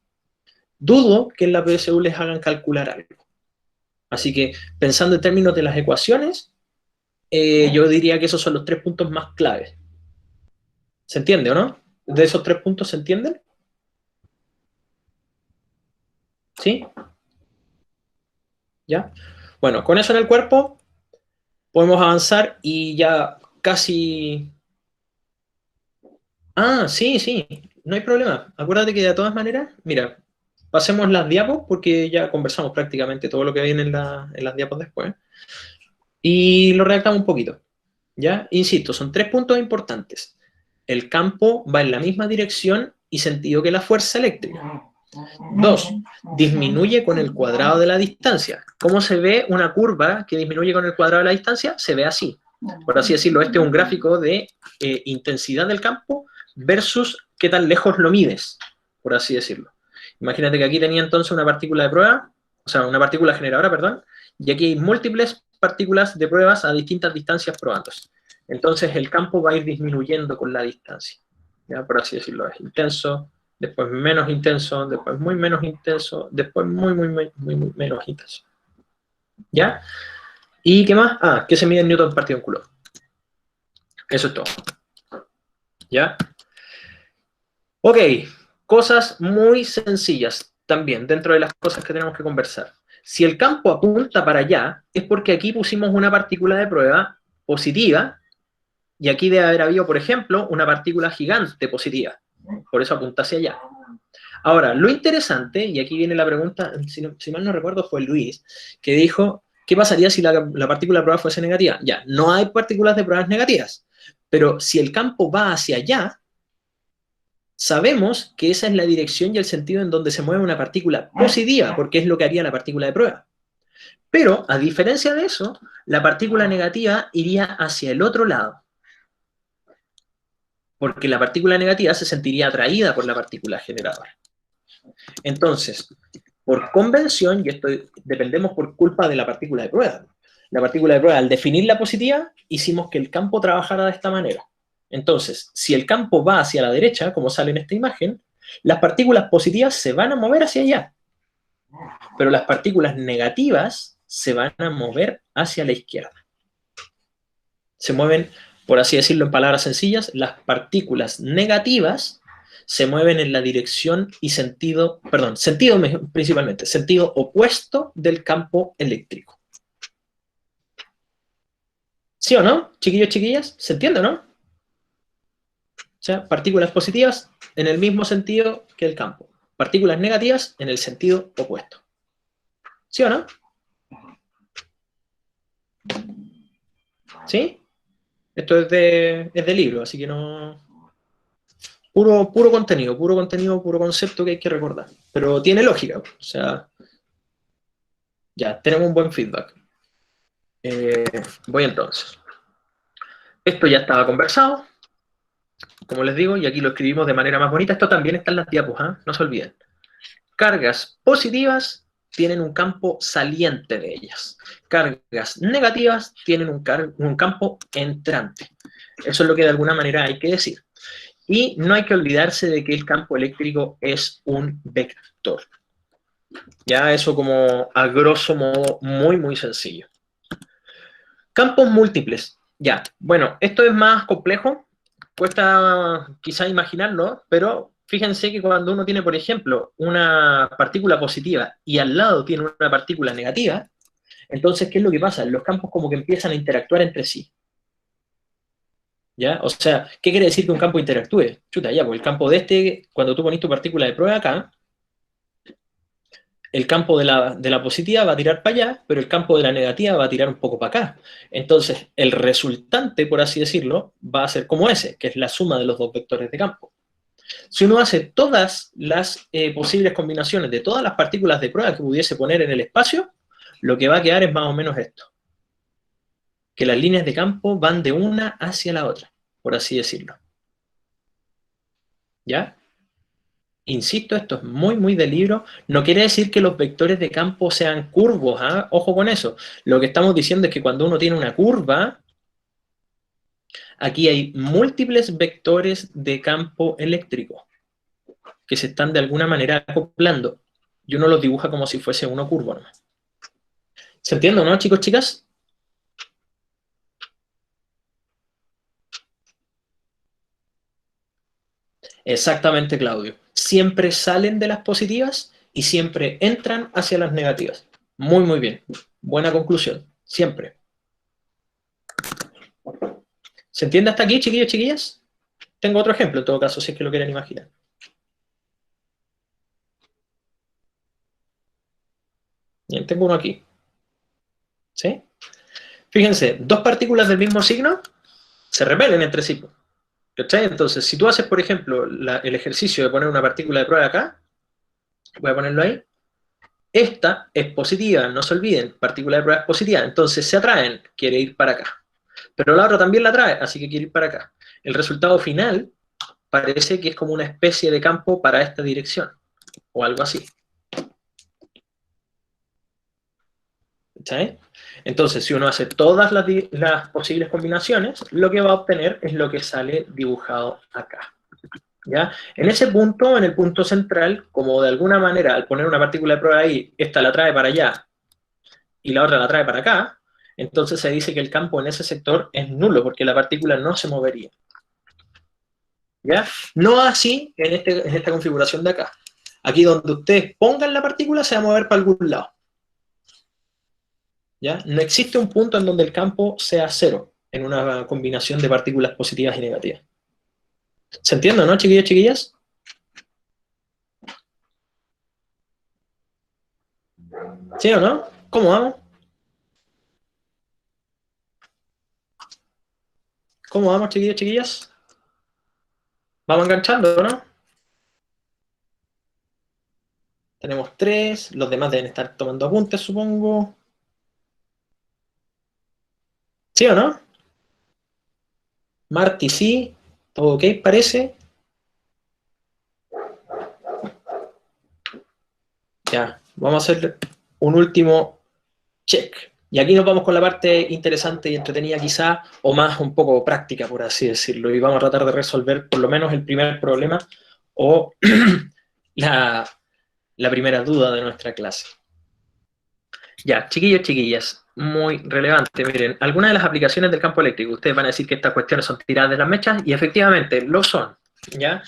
Dudo que en la PSU les hagan calcular algo. Así que, pensando en términos de las ecuaciones, yo diría que esos son los 3 puntos más claves. ¿Se entiende o no? ¿De esos 3 puntos se entienden? ¿Sí? ¿Ya? Bueno, con eso en el cuerpo podemos avanzar y ya casi... Ah, sí, sí, no hay problema. Acuérdate que de todas maneras, mira, pasemos las diapos porque ya conversamos prácticamente todo lo que viene en las diapos después. Y lo redactamos un poquito. ¿Ya? Insisto, son 3 puntos importantes. El campo va en la misma dirección y sentido que la fuerza eléctrica. 2. Disminuye con el cuadrado de la distancia. ¿Cómo se ve una curva que disminuye con el cuadrado de la distancia? Se ve así. Por así decirlo, este es un gráfico de intensidad del campo versus qué tan lejos lo mides, por así decirlo. Imagínate que aquí tenía entonces una partícula de prueba, o sea, una partícula generadora, perdón, y aquí hay múltiples partículas de pruebas a distintas distancias probándose. Entonces el campo va a ir disminuyendo con la distancia, ¿ya? Por así decirlo, es intenso, después menos intenso, después muy menos intenso, después muy menos intenso. ¿Ya? ¿Y qué más? Ah, que se mide en newton partido en coulomb. Eso es todo. ¿Ya? Ok, cosas muy sencillas también dentro de las cosas que tenemos que conversar. Si el campo apunta para allá, es porque aquí pusimos una partícula de prueba positiva y aquí debe haber habido, por ejemplo, una partícula gigante positiva. Por eso apunta hacia allá. Ahora, lo interesante, y aquí viene la pregunta, si mal no recuerdo fue Luis, que dijo, ¿qué pasaría si la partícula de prueba fuese negativa? Ya, no hay partículas de pruebas negativas, pero si el campo va hacia allá, sabemos que esa es la dirección y el sentido en donde se mueve una partícula positiva, porque es lo que haría la partícula de prueba. Pero, a diferencia de eso, la partícula negativa iría hacia el otro lado. Porque la partícula negativa se sentiría atraída por la partícula generadora. Entonces, por convención, y esto dependemos por culpa de la partícula de prueba. La partícula de prueba, al definirla positiva, hicimos que el campo trabajara de esta manera. Entonces, si el campo va hacia la derecha, como sale en esta imagen, las partículas positivas se van a mover hacia allá. Pero las partículas negativas se van a mover hacia la izquierda. Se mueven, por así decirlo en palabras sencillas, las partículas negativas se mueven en la dirección y sentido, perdón, sentido principalmente, sentido opuesto del campo eléctrico. ¿Sí o no, chiquillos, chiquillas? ¿Se entiende, no? O sea, partículas positivas en el mismo sentido que el campo. Partículas negativas en el sentido opuesto. ¿Sí o no? ¿Sí? Esto es de libro, así que no... Puro contenido, puro concepto que hay que recordar. Pero tiene lógica, o sea... Ya, tenemos un buen feedback. Voy entonces. Esto ya estaba conversado, como les digo, y aquí lo escribimos de manera más bonita. Esto también está en las diapos, ¿eh? No se olviden. Cargas positivas tienen un campo saliente de ellas. Cargas negativas tienen un campo entrante. Eso es lo que de alguna manera hay que decir. Y no hay que olvidarse de que el campo eléctrico es un vector. Ya eso como a grosso modo muy sencillo. Campos múltiples. Ya, bueno, esto es más complejo. Cuesta quizá imaginarlo, pero fíjense que cuando uno tiene, por ejemplo, una partícula positiva y al lado tiene una partícula negativa, entonces, ¿qué es lo que pasa? Los campos como que empiezan a interactuar entre sí. ¿Ya? O sea, ¿qué quiere decir que un campo interactúe? Chuta, ya, pues el campo de este, cuando tú pones tu partícula de prueba acá, el campo de la positiva va a tirar para allá, pero el campo de la negativa va a tirar un poco para acá. Entonces, el resultante, por así decirlo, va a ser como ese, que es la suma de los dos vectores de campo. Si uno hace todas las posibles combinaciones de todas las partículas de prueba que pudiese poner en el espacio, lo que va a quedar es más o menos esto. Que las líneas de campo van de una hacia la otra, por así decirlo. ¿Ya? Insisto, esto es muy de libro. No quiere decir que los vectores de campo sean curvos, ¿eh? Ojo con eso. Lo que estamos diciendo es que cuando uno tiene una curva, aquí hay múltiples vectores de campo eléctrico que se están de alguna manera acoplando. Y uno los dibuja como si fuese uno curvo, ¿no? ¿Se entiende, no, chicos, chicas? Exactamente, Claudio. Siempre salen de las positivas y siempre entran hacia las negativas. Muy bien. Buena conclusión. Siempre. ¿Se entiende hasta aquí, chiquillos, chiquillas? Tengo otro ejemplo, en todo caso, si es que lo quieren imaginar. Bien, tengo uno aquí. ¿Sí? Fíjense, dos partículas del mismo signo se repelen entre sí. ¿Cachai? Entonces, si tú haces, por ejemplo, el ejercicio de poner una partícula de prueba acá, voy a ponerlo ahí, esta es positiva, no se olviden, partícula de prueba es positiva, entonces se atraen, quiere ir para acá. Pero la otra también la atrae, así que quiere ir para acá. El resultado final parece que es como una especie de campo para esta dirección, o algo así. ¿Sí? Entonces, si uno hace todas las posibles combinaciones, lo que va a obtener es lo que sale dibujado acá. ¿Ya? En ese punto, en el punto central, como de alguna manera al poner una partícula de prueba ahí, esta la trae para allá y la otra la trae para acá, entonces se dice que el campo en ese sector es nulo, porque la partícula no se movería. ¿Ya? No así en esta configuración de acá. Aquí donde ustedes pongan la partícula se va a mover para algún lado. ¿Ya? No existe un punto en donde el campo sea cero en una combinación de partículas positivas y negativas. ¿Se entiende, no, chiquillos, chiquillas? ¿Sí o no? ¿Cómo vamos? ¿Cómo vamos, chiquillos, chiquillas? Vamos enganchando, ¿no? Tenemos 3, los demás deben estar tomando apuntes, supongo. ¿Sí o no? Marty, sí. ¿Todo ok, parece? Ya, vamos a hacer un último check. Y aquí nos vamos con la parte interesante y entretenida quizá, o más un poco práctica, por así decirlo. Y vamos a tratar de resolver por lo menos el primer problema o la primera duda de nuestra clase. Ya, chiquillos, chiquillas, muy relevante. Miren, algunas de las aplicaciones del campo eléctrico, ustedes van a decir que estas cuestiones son tiradas de las mechas, y efectivamente lo son, ¿ya?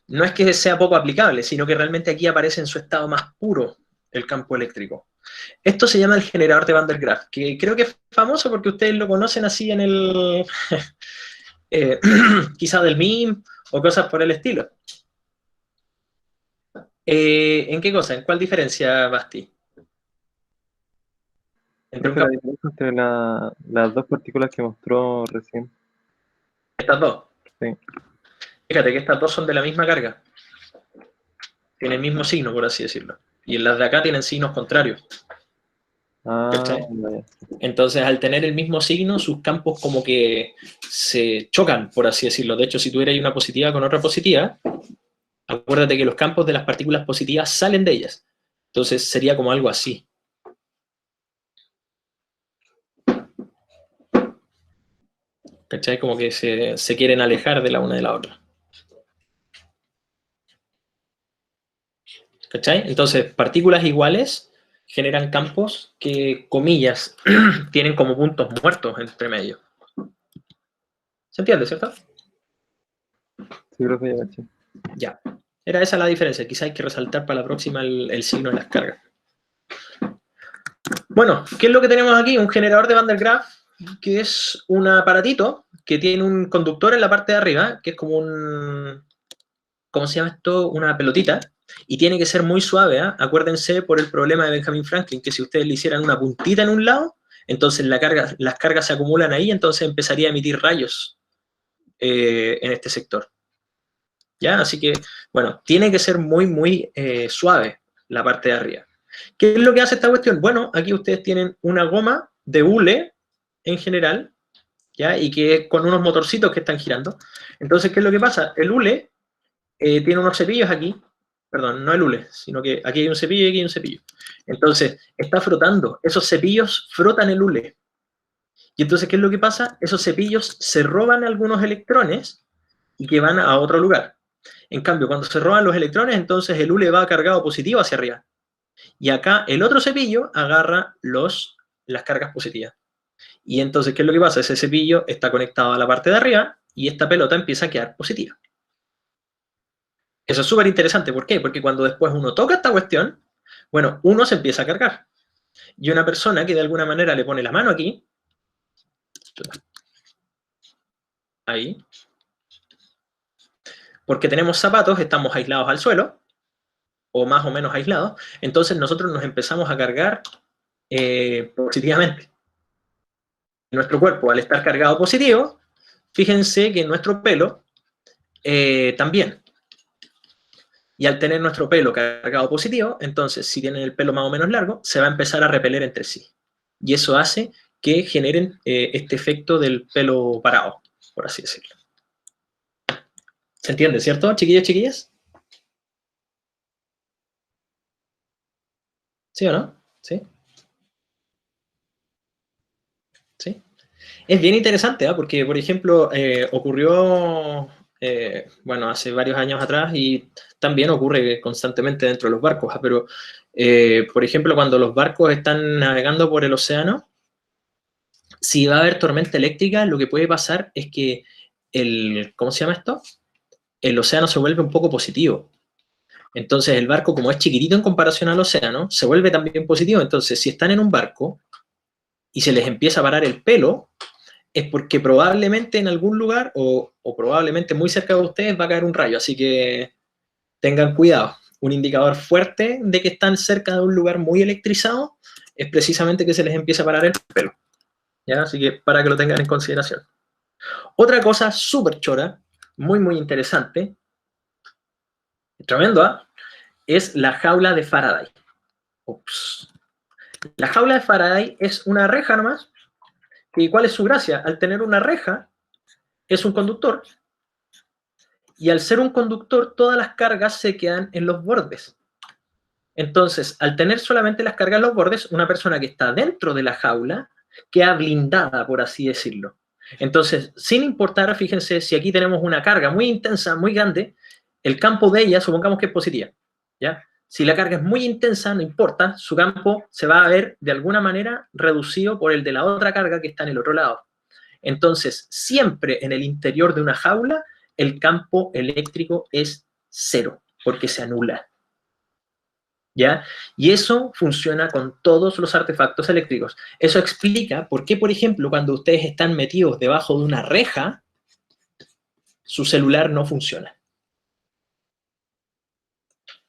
No es que sea poco aplicable, sino que realmente aquí aparece en su estado más puro el campo eléctrico. Esto se llama el generador de Van der Graaf, que creo que es famoso porque ustedes lo conocen así en el... quizá del MIM o cosas por el estilo. ¿En qué cosa? ¿En cuál diferencia, Basti? Entre un Profe, la campo... diferencia entre las dos partículas que mostró recién. Estas dos. Sí. Fíjate que estas dos son de la misma carga. Tienen el mismo signo, por así decirlo. Y en las de acá tienen signos contrarios. Ah, ¿Cachai? vaya. Entonces, al tener el mismo signo, sus campos como que se chocan, por así decirlo. De hecho, si tuviera ahí una positiva con otra positiva, acuérdate que los campos de las partículas positivas salen de ellas. Entonces, sería como algo así. ¿Cachai? Como que se quieren alejar de la una de la otra. ¿Cachai? Entonces, partículas iguales generan campos que, comillas, tienen como puntos muertos entre medio. ¿Se entiende, cierto? Sí, profe, ya caché. Ya. Era esa la diferencia. Quizá hay que resaltar para la próxima el signo de las cargas. Bueno, ¿qué es lo que tenemos aquí? Un generador de Van der Graaf, que es un aparatito que tiene un conductor en la parte de arriba, que es como un... ¿Cómo se llama esto? Una pelotita. Y tiene que ser muy suave, ¿eh? Acuérdense por el problema de Benjamin Franklin, que si ustedes le hicieran una puntita en un lado, entonces las cargas se acumulan ahí, entonces empezaría a emitir rayos en este sector. ¿Ya? Así que, bueno, tiene que ser muy, muy suave la parte de arriba. ¿Qué es lo que hace esta cuestión? Bueno, aquí ustedes tienen una goma de hule en general, ¿ya? Y que es con unos motorcitos que están girando. Entonces, ¿qué es lo que pasa? El hule tiene unos cepillos aquí, perdón, no el hule, sino que aquí hay un cepillo y aquí hay un cepillo. Entonces, está frotando. Esos cepillos frotan el hule. Y entonces, ¿qué es lo que pasa? Esos cepillos se roban algunos electrones y que van a otro lugar. En cambio, cuando se roban los electrones, entonces el hule va cargado positivo hacia arriba. Y acá el otro cepillo agarra las cargas positivas. Y entonces, ¿qué es lo que pasa? Ese cepillo está conectado a la parte de arriba y esta pelota empieza a quedar positiva. Eso es súper interesante. ¿Por qué? Porque cuando después uno toca esta cuestión, bueno, uno se empieza a cargar. Y una persona que de alguna manera le pone la mano aquí, ahí, porque tenemos zapatos, estamos aislados al suelo, o más o menos aislados, entonces nosotros nos empezamos a cargar positivamente. Nuestro cuerpo, al estar cargado positivo, fíjense que nuestro pelo también. Y al tener nuestro pelo cargado positivo, entonces si tienen el pelo más o menos largo, se va a empezar a repeler entre sí. Y eso hace que generen este efecto del pelo parado, por así decirlo. ¿Se entiende, cierto, chiquillos, chiquillas? ¿Sí o no? ¿Sí? ¿Sí? Es bien interesante, ¿eh? Porque, por ejemplo, ocurrió, bueno, hace varios años atrás y también ocurre constantemente dentro de los barcos, ¿eh? Pero, por ejemplo, cuando los barcos están navegando por el océano, si va a haber tormenta eléctrica, lo que puede pasar es que ¿cómo se llama esto? El océano se vuelve un poco positivo. Entonces el barco, como es chiquitito en comparación al océano, se vuelve también positivo. Entonces, si están en un barco y se les empieza a parar el pelo, es porque probablemente en algún lugar o probablemente muy cerca de ustedes va a caer un rayo. Así que tengan cuidado. un indicador fuerte de que están cerca de un lugar muy electrizado es precisamente que se les empieza a parar el pelo. ¿Ya? Así que para que lo tengan en consideración. Otra cosa súper chora, muy, muy interesante, tremendo, ¿eh? Es la jaula de Faraday. Ups. La jaula de Faraday es una reja nomás. ¿Y cuál es su gracia? Al tener una reja, es un conductor. Y al ser un conductor, todas las cargas se quedan en los bordes. Entonces, al tener solamente las cargas en los bordes, una persona que está dentro de la jaula queda blindada, por así decirlo. Entonces, sin importar, fíjense, si aquí tenemos una carga muy intensa, muy grande, el campo de ella, supongamos que es positiva, ¿ya? Si la carga es muy intensa, no importa, su campo se va a ver de alguna manera reducido por el de la otra carga que está en el otro lado. Entonces, siempre en el interior de una jaula, el campo eléctrico es cero, porque se anula. ¿Ya? Y eso funciona con todos los artefactos eléctricos. Eso explica por qué, por ejemplo, cuando ustedes están metidos debajo de una reja, su celular no funciona.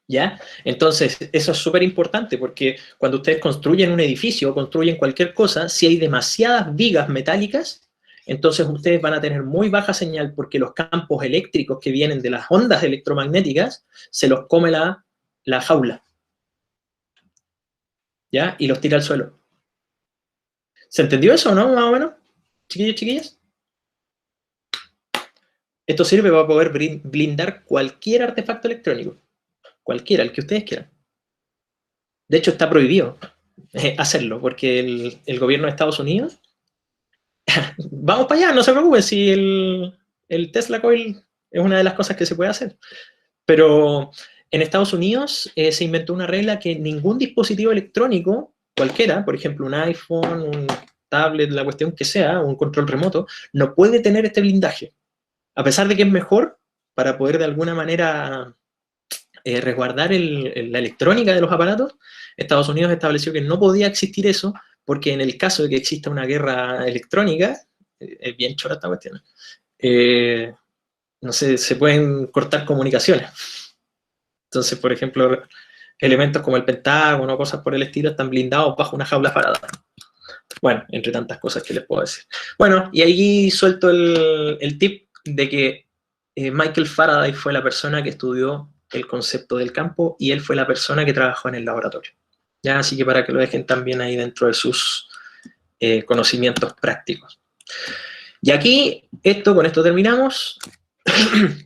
¿Ya? Entonces, eso es súper importante porque cuando ustedes construyen un edificio o construyen cualquier cosa, si hay demasiadas vigas metálicas, entonces ustedes van a tener muy baja señal porque los campos eléctricos que vienen de las ondas electromagnéticas se los come la jaula. ¿Ya? Y los tira al suelo. ¿Se entendió eso, no? Más o menos, chiquillos, chiquillas. Esto sirve para poder blindar cualquier artefacto electrónico. Cualquiera, el que ustedes quieran. De hecho, está prohibido hacerlo, porque el gobierno de Estados Unidos... Vamos para allá, no se preocupen, si el Tesla Coil es una de las cosas que se puede hacer. Pero en Estados Unidos se inventó una regla que ningún dispositivo electrónico, cualquiera, por ejemplo un iPhone, un tablet, la cuestión que sea, un control remoto, no puede tener este blindaje. A pesar de que es mejor para poder de alguna manera resguardar la electrónica de los aparatos, Estados Unidos estableció que no podía existir eso porque en el caso de que exista una guerra electrónica, es bien chora esta cuestión, no sé, se pueden cortar comunicaciones. Entonces, por ejemplo, elementos como el Pentágono o cosas por el estilo están blindados bajo una jaula Faraday. Bueno, entre tantas cosas que les puedo decir. Bueno, y ahí suelto el tip de que Michael Faraday fue la persona que estudió el concepto del campo y él fue la persona que trabajó en el laboratorio. ¿Ya? Así que para que lo dejen también ahí dentro de sus conocimientos prácticos. Y aquí, con esto terminamos.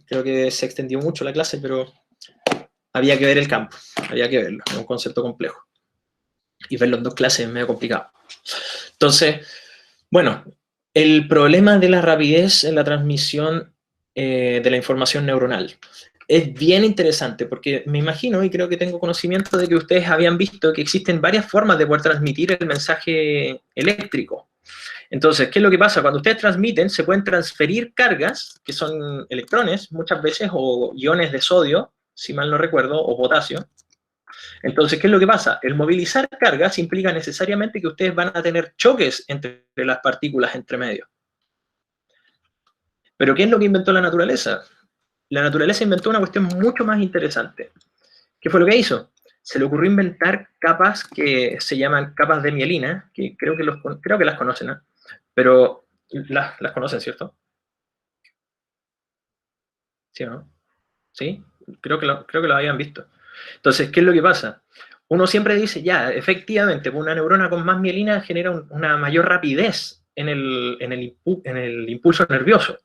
Creo que se extendió mucho la clase, pero había que ver el campo, había que verlo, es un concepto complejo. Y verlo en dos clases es medio complicado. Entonces, bueno, el problema de la rapidez en la transmisión de la información neuronal es bien interesante porque me imagino y creo que tengo conocimiento de que ustedes habían visto que existen varias formas de poder transmitir el mensaje eléctrico. Entonces, ¿qué es lo que pasa? Cuando ustedes transmiten, se pueden transferir cargas, que son electrones muchas veces, o iones de sodio, si mal no recuerdo, o potasio. Entonces, ¿qué es lo que pasa? El movilizar cargas implica necesariamente que ustedes van a tener choques entre las partículas entre medio. Pero ¿qué es lo que inventó la naturaleza? La naturaleza inventó una cuestión mucho más interesante. ¿Qué fue lo que hizo? Se le ocurrió inventar capas que se llaman capas de mielina, que creo que las conocen, ¿no? Pero las conocen, ¿cierto? ¿Sí o no? ¿Sí? Creo que lo habían visto. Entonces, ¿qué es lo que pasa? Uno siempre dice, ya, efectivamente, una neurona con más mielina genera una mayor rapidez en el impulso nervioso.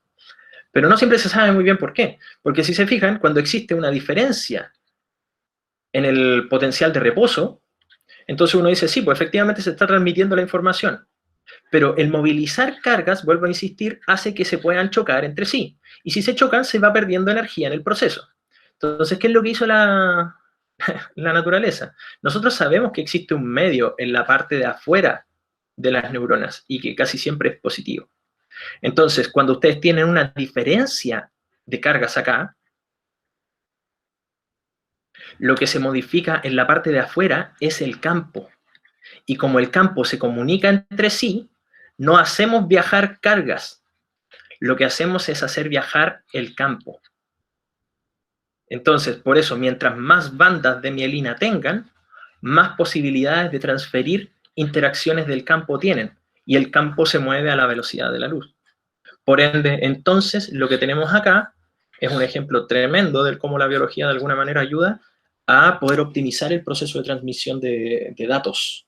Pero no siempre se sabe muy bien por qué. Porque si se fijan, cuando existe una diferencia en el potencial de reposo, entonces uno dice, sí, pues efectivamente se está transmitiendo la información. Pero el movilizar cargas, vuelvo a insistir, hace que se puedan chocar entre sí. Y si se chocan, se va perdiendo energía en el proceso. Entonces, ¿qué es lo que hizo la naturaleza? Nosotros sabemos que existe un medio en la parte de afuera de las neuronas y que casi siempre es positivo. Entonces, cuando ustedes tienen una diferencia de cargas acá, lo que se modifica en la parte de afuera es el campo. Y como el campo se comunica entre sí, no hacemos viajar cargas. Lo que hacemos es hacer viajar el campo. Entonces, por eso, mientras más bandas de mielina tengan, más posibilidades de transferir interacciones del campo tienen, y el campo se mueve a la velocidad de la luz. Por ende, entonces, lo que tenemos acá es un ejemplo tremendo de cómo la biología de alguna manera ayuda a poder optimizar el proceso de transmisión de datos.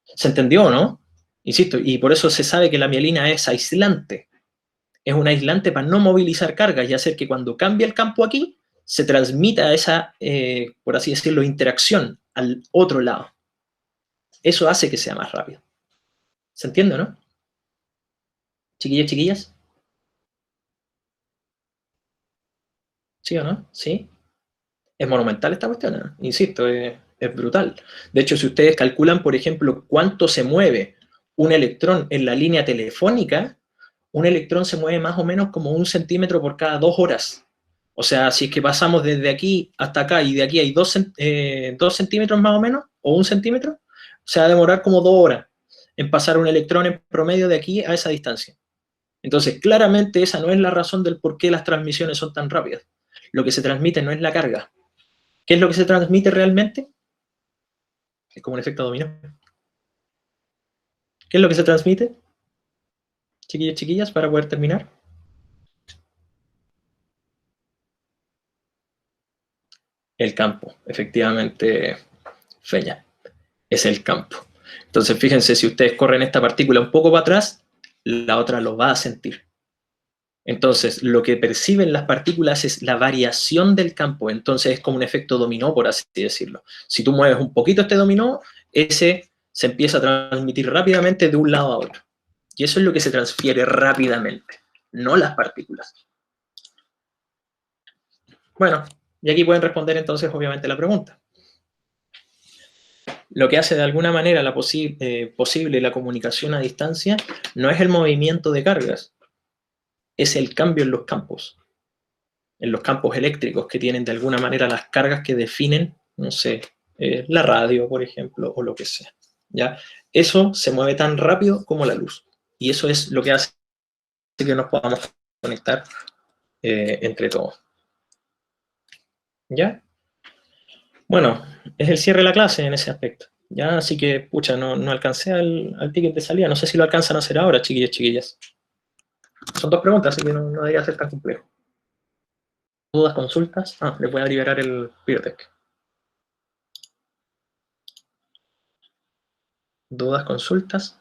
¿Se entendió, no? Insisto, y por eso se sabe que la mielina es aislante. Es un aislante para no movilizar cargas y hacer que cuando cambie el campo aquí, se transmita esa, por así decirlo, interacción al otro lado. Eso hace que sea más rápido. ¿Se entiende, no? Chiquillos, chiquillas. ¿Sí o no? ¿Sí? Es monumental esta cuestión, ¿eh? Insisto, es brutal. De hecho, si ustedes calculan, por ejemplo, cuánto se mueve un electrón en la línea telefónica, un electrón se mueve más o menos como 1 centímetro por cada 2 horas. O sea, si es que pasamos desde aquí hasta acá y de aquí hay 2 centímetros más o menos, o 1 centímetro, se va a demorar como 2 horas en pasar un electrón en promedio de aquí a esa distancia. Entonces, claramente esa no es la razón del por qué las transmisiones son tan rápidas. Lo que se transmite no es la carga. ¿Qué es lo que se transmite realmente? Es como un efecto dominó. ¿Qué es lo que se transmite? Chiquillos, chiquillas, para poder terminar. El campo, efectivamente, Feña, es el campo. Entonces, fíjense, si ustedes corren esta partícula un poco para atrás, la otra lo va a sentir. Entonces, lo que perciben las partículas es la variación del campo. Entonces, es como un efecto dominó, por así decirlo. Si tú mueves un poquito este dominó, ese se empieza a transmitir rápidamente de un lado a otro. Y eso es lo que se transfiere rápidamente, no las partículas. Bueno, y aquí pueden responder entonces, obviamente, la pregunta. Lo que hace de alguna manera posible la comunicación a distancia no es el movimiento de cargas, es el cambio en los campos eléctricos que tienen de alguna manera las cargas que definen, no sé, la radio, por ejemplo, o lo que sea. ¿Ya? Eso se mueve tan rápido como la luz. Y eso es lo que hace que nos podamos conectar entre todos. ¿Ya? Bueno, es el cierre de la clase en ese aspecto. ¿Ya? Así que, pucha, no alcancé al ticket de salida. No sé si lo alcanzan a hacer ahora, chiquillos, chiquillas. Son 2 preguntas, así que no debería ser tan complejo. ¿Dudas, consultas? Ah, les voy a liberar el Biotech. ¿Dudas, consultas?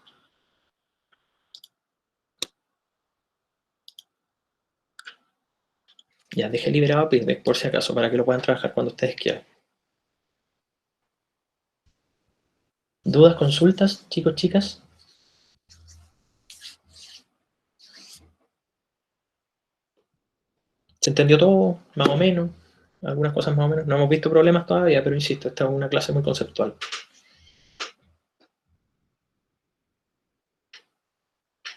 Ya, dejé liberado a Biotech por si acaso, para que lo puedan trabajar cuando ustedes quieran. ¿Dudas, consultas, chicos, chicas? ¿Se entendió todo? Más o menos. Algunas cosas más o menos. No hemos visto problemas todavía, pero insisto, esta es una clase muy conceptual.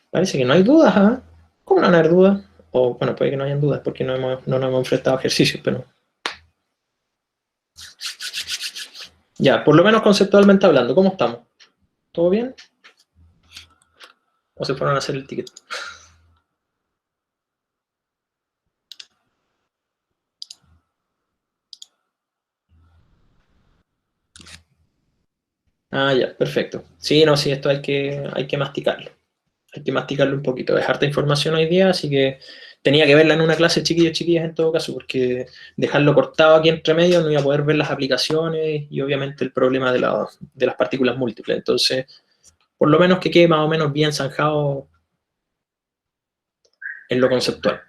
Parece que no hay dudas, ¿ah? ¿Cómo no van a haber dudas? O bueno, puede que no hayan dudas porque no nos hemos enfrentado a ejercicios, pero... Ya, por lo menos conceptualmente hablando, ¿cómo estamos? ¿Todo bien? ¿O se fueron a hacer el ticket? Ah, ya, perfecto. Sí, no, sí, esto hay que masticarlo. Hay que masticarlo un poquito. Es harta información hoy día, así que tenía que verla en una clase, chiquillos, chiquillas, en todo caso, porque dejarlo cortado aquí entre medio no iba a poder ver las aplicaciones y obviamente el problema de las partículas múltiples. Entonces, por lo menos que quede más o menos bien zanjado en lo conceptual.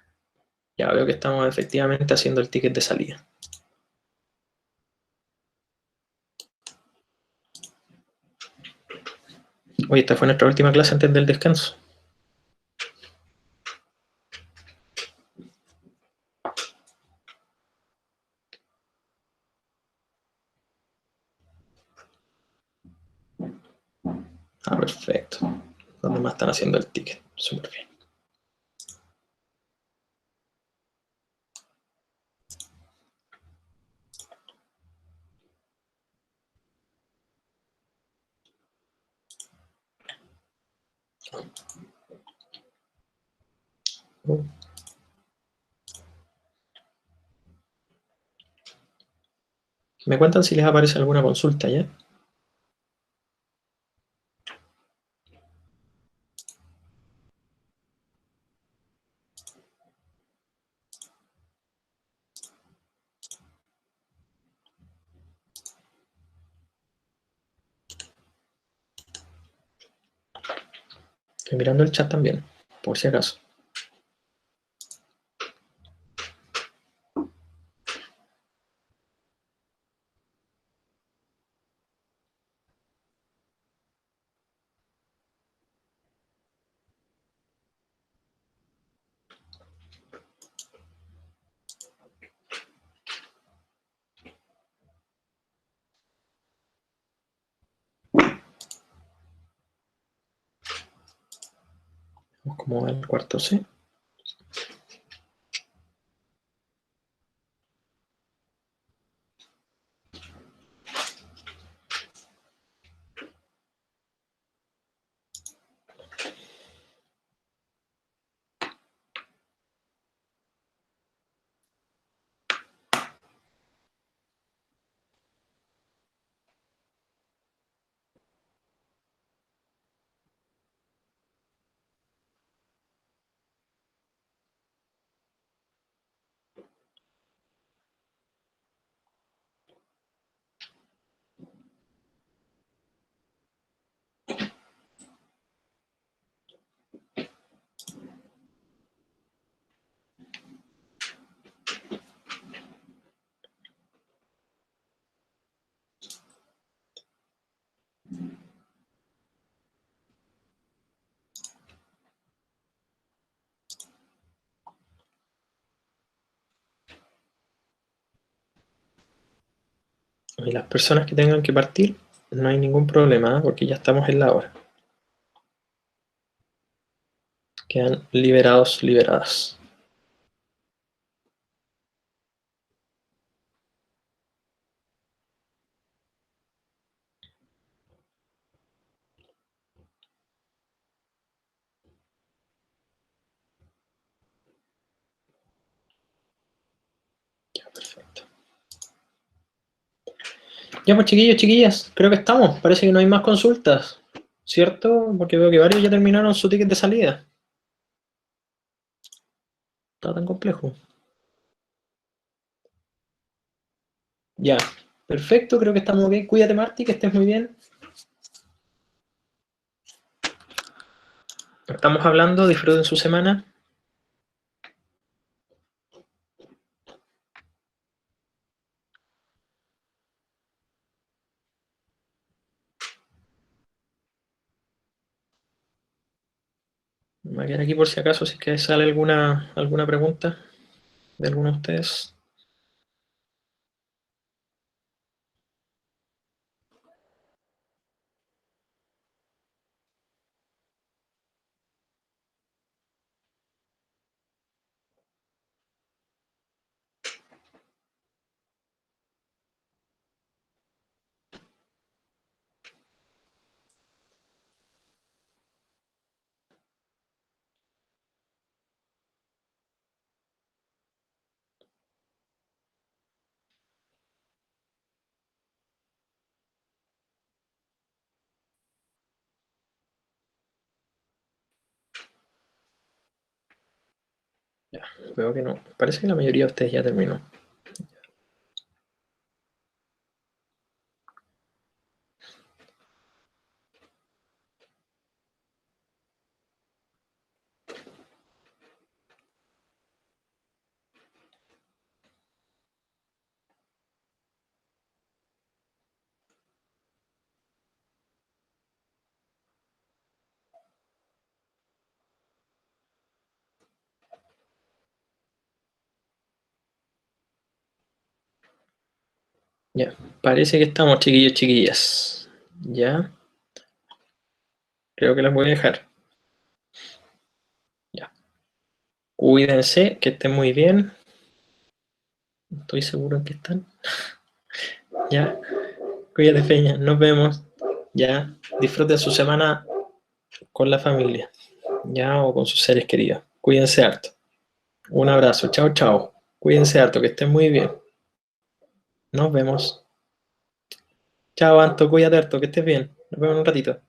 Ya veo que estamos efectivamente haciendo el ticket de salida. Oye, esta fue nuestra última clase antes del descanso. Ah, perfecto. ¿Dónde más están haciendo el ticket? Súper bien. Me cuentan si les aparece alguna consulta, ¿ya? Estoy mirando el chat también, por si acaso. Vamos como al cuarto C. Y las personas que tengan que partir, no hay ningún problema, ¿eh? Porque ya estamos en la hora. Quedan liberados, liberadas. Ya, perfecto. Ya pues chiquillos, chiquillas, creo que estamos. Parece que no hay más consultas, ¿cierto? Porque veo que varios ya terminaron su ticket de salida. Está tan complejo. Ya, perfecto, creo que estamos bien. Cuídate, Marti, que estés muy bien. Estamos hablando, disfruten su semana. Me voy a quedar aquí por si acaso, si es que sale alguna pregunta de alguno de ustedes. Ya, veo que no. Parece que la mayoría de ustedes ya terminó. Ya, parece que estamos, chiquillos, chiquillas. Ya, creo que las voy a dejar. Ya, cuídense, que estén muy bien. Estoy seguro en que están. Ya, cuídate, Peña, nos vemos. Ya, disfruten su semana con la familia, ya, o con sus seres queridos. Cuídense harto. Un abrazo, chao, chao. Cuídense harto, que estén muy bien. Nos vemos. Chao, Anto, cuídate harto, que estés bien. Nos vemos en un ratito.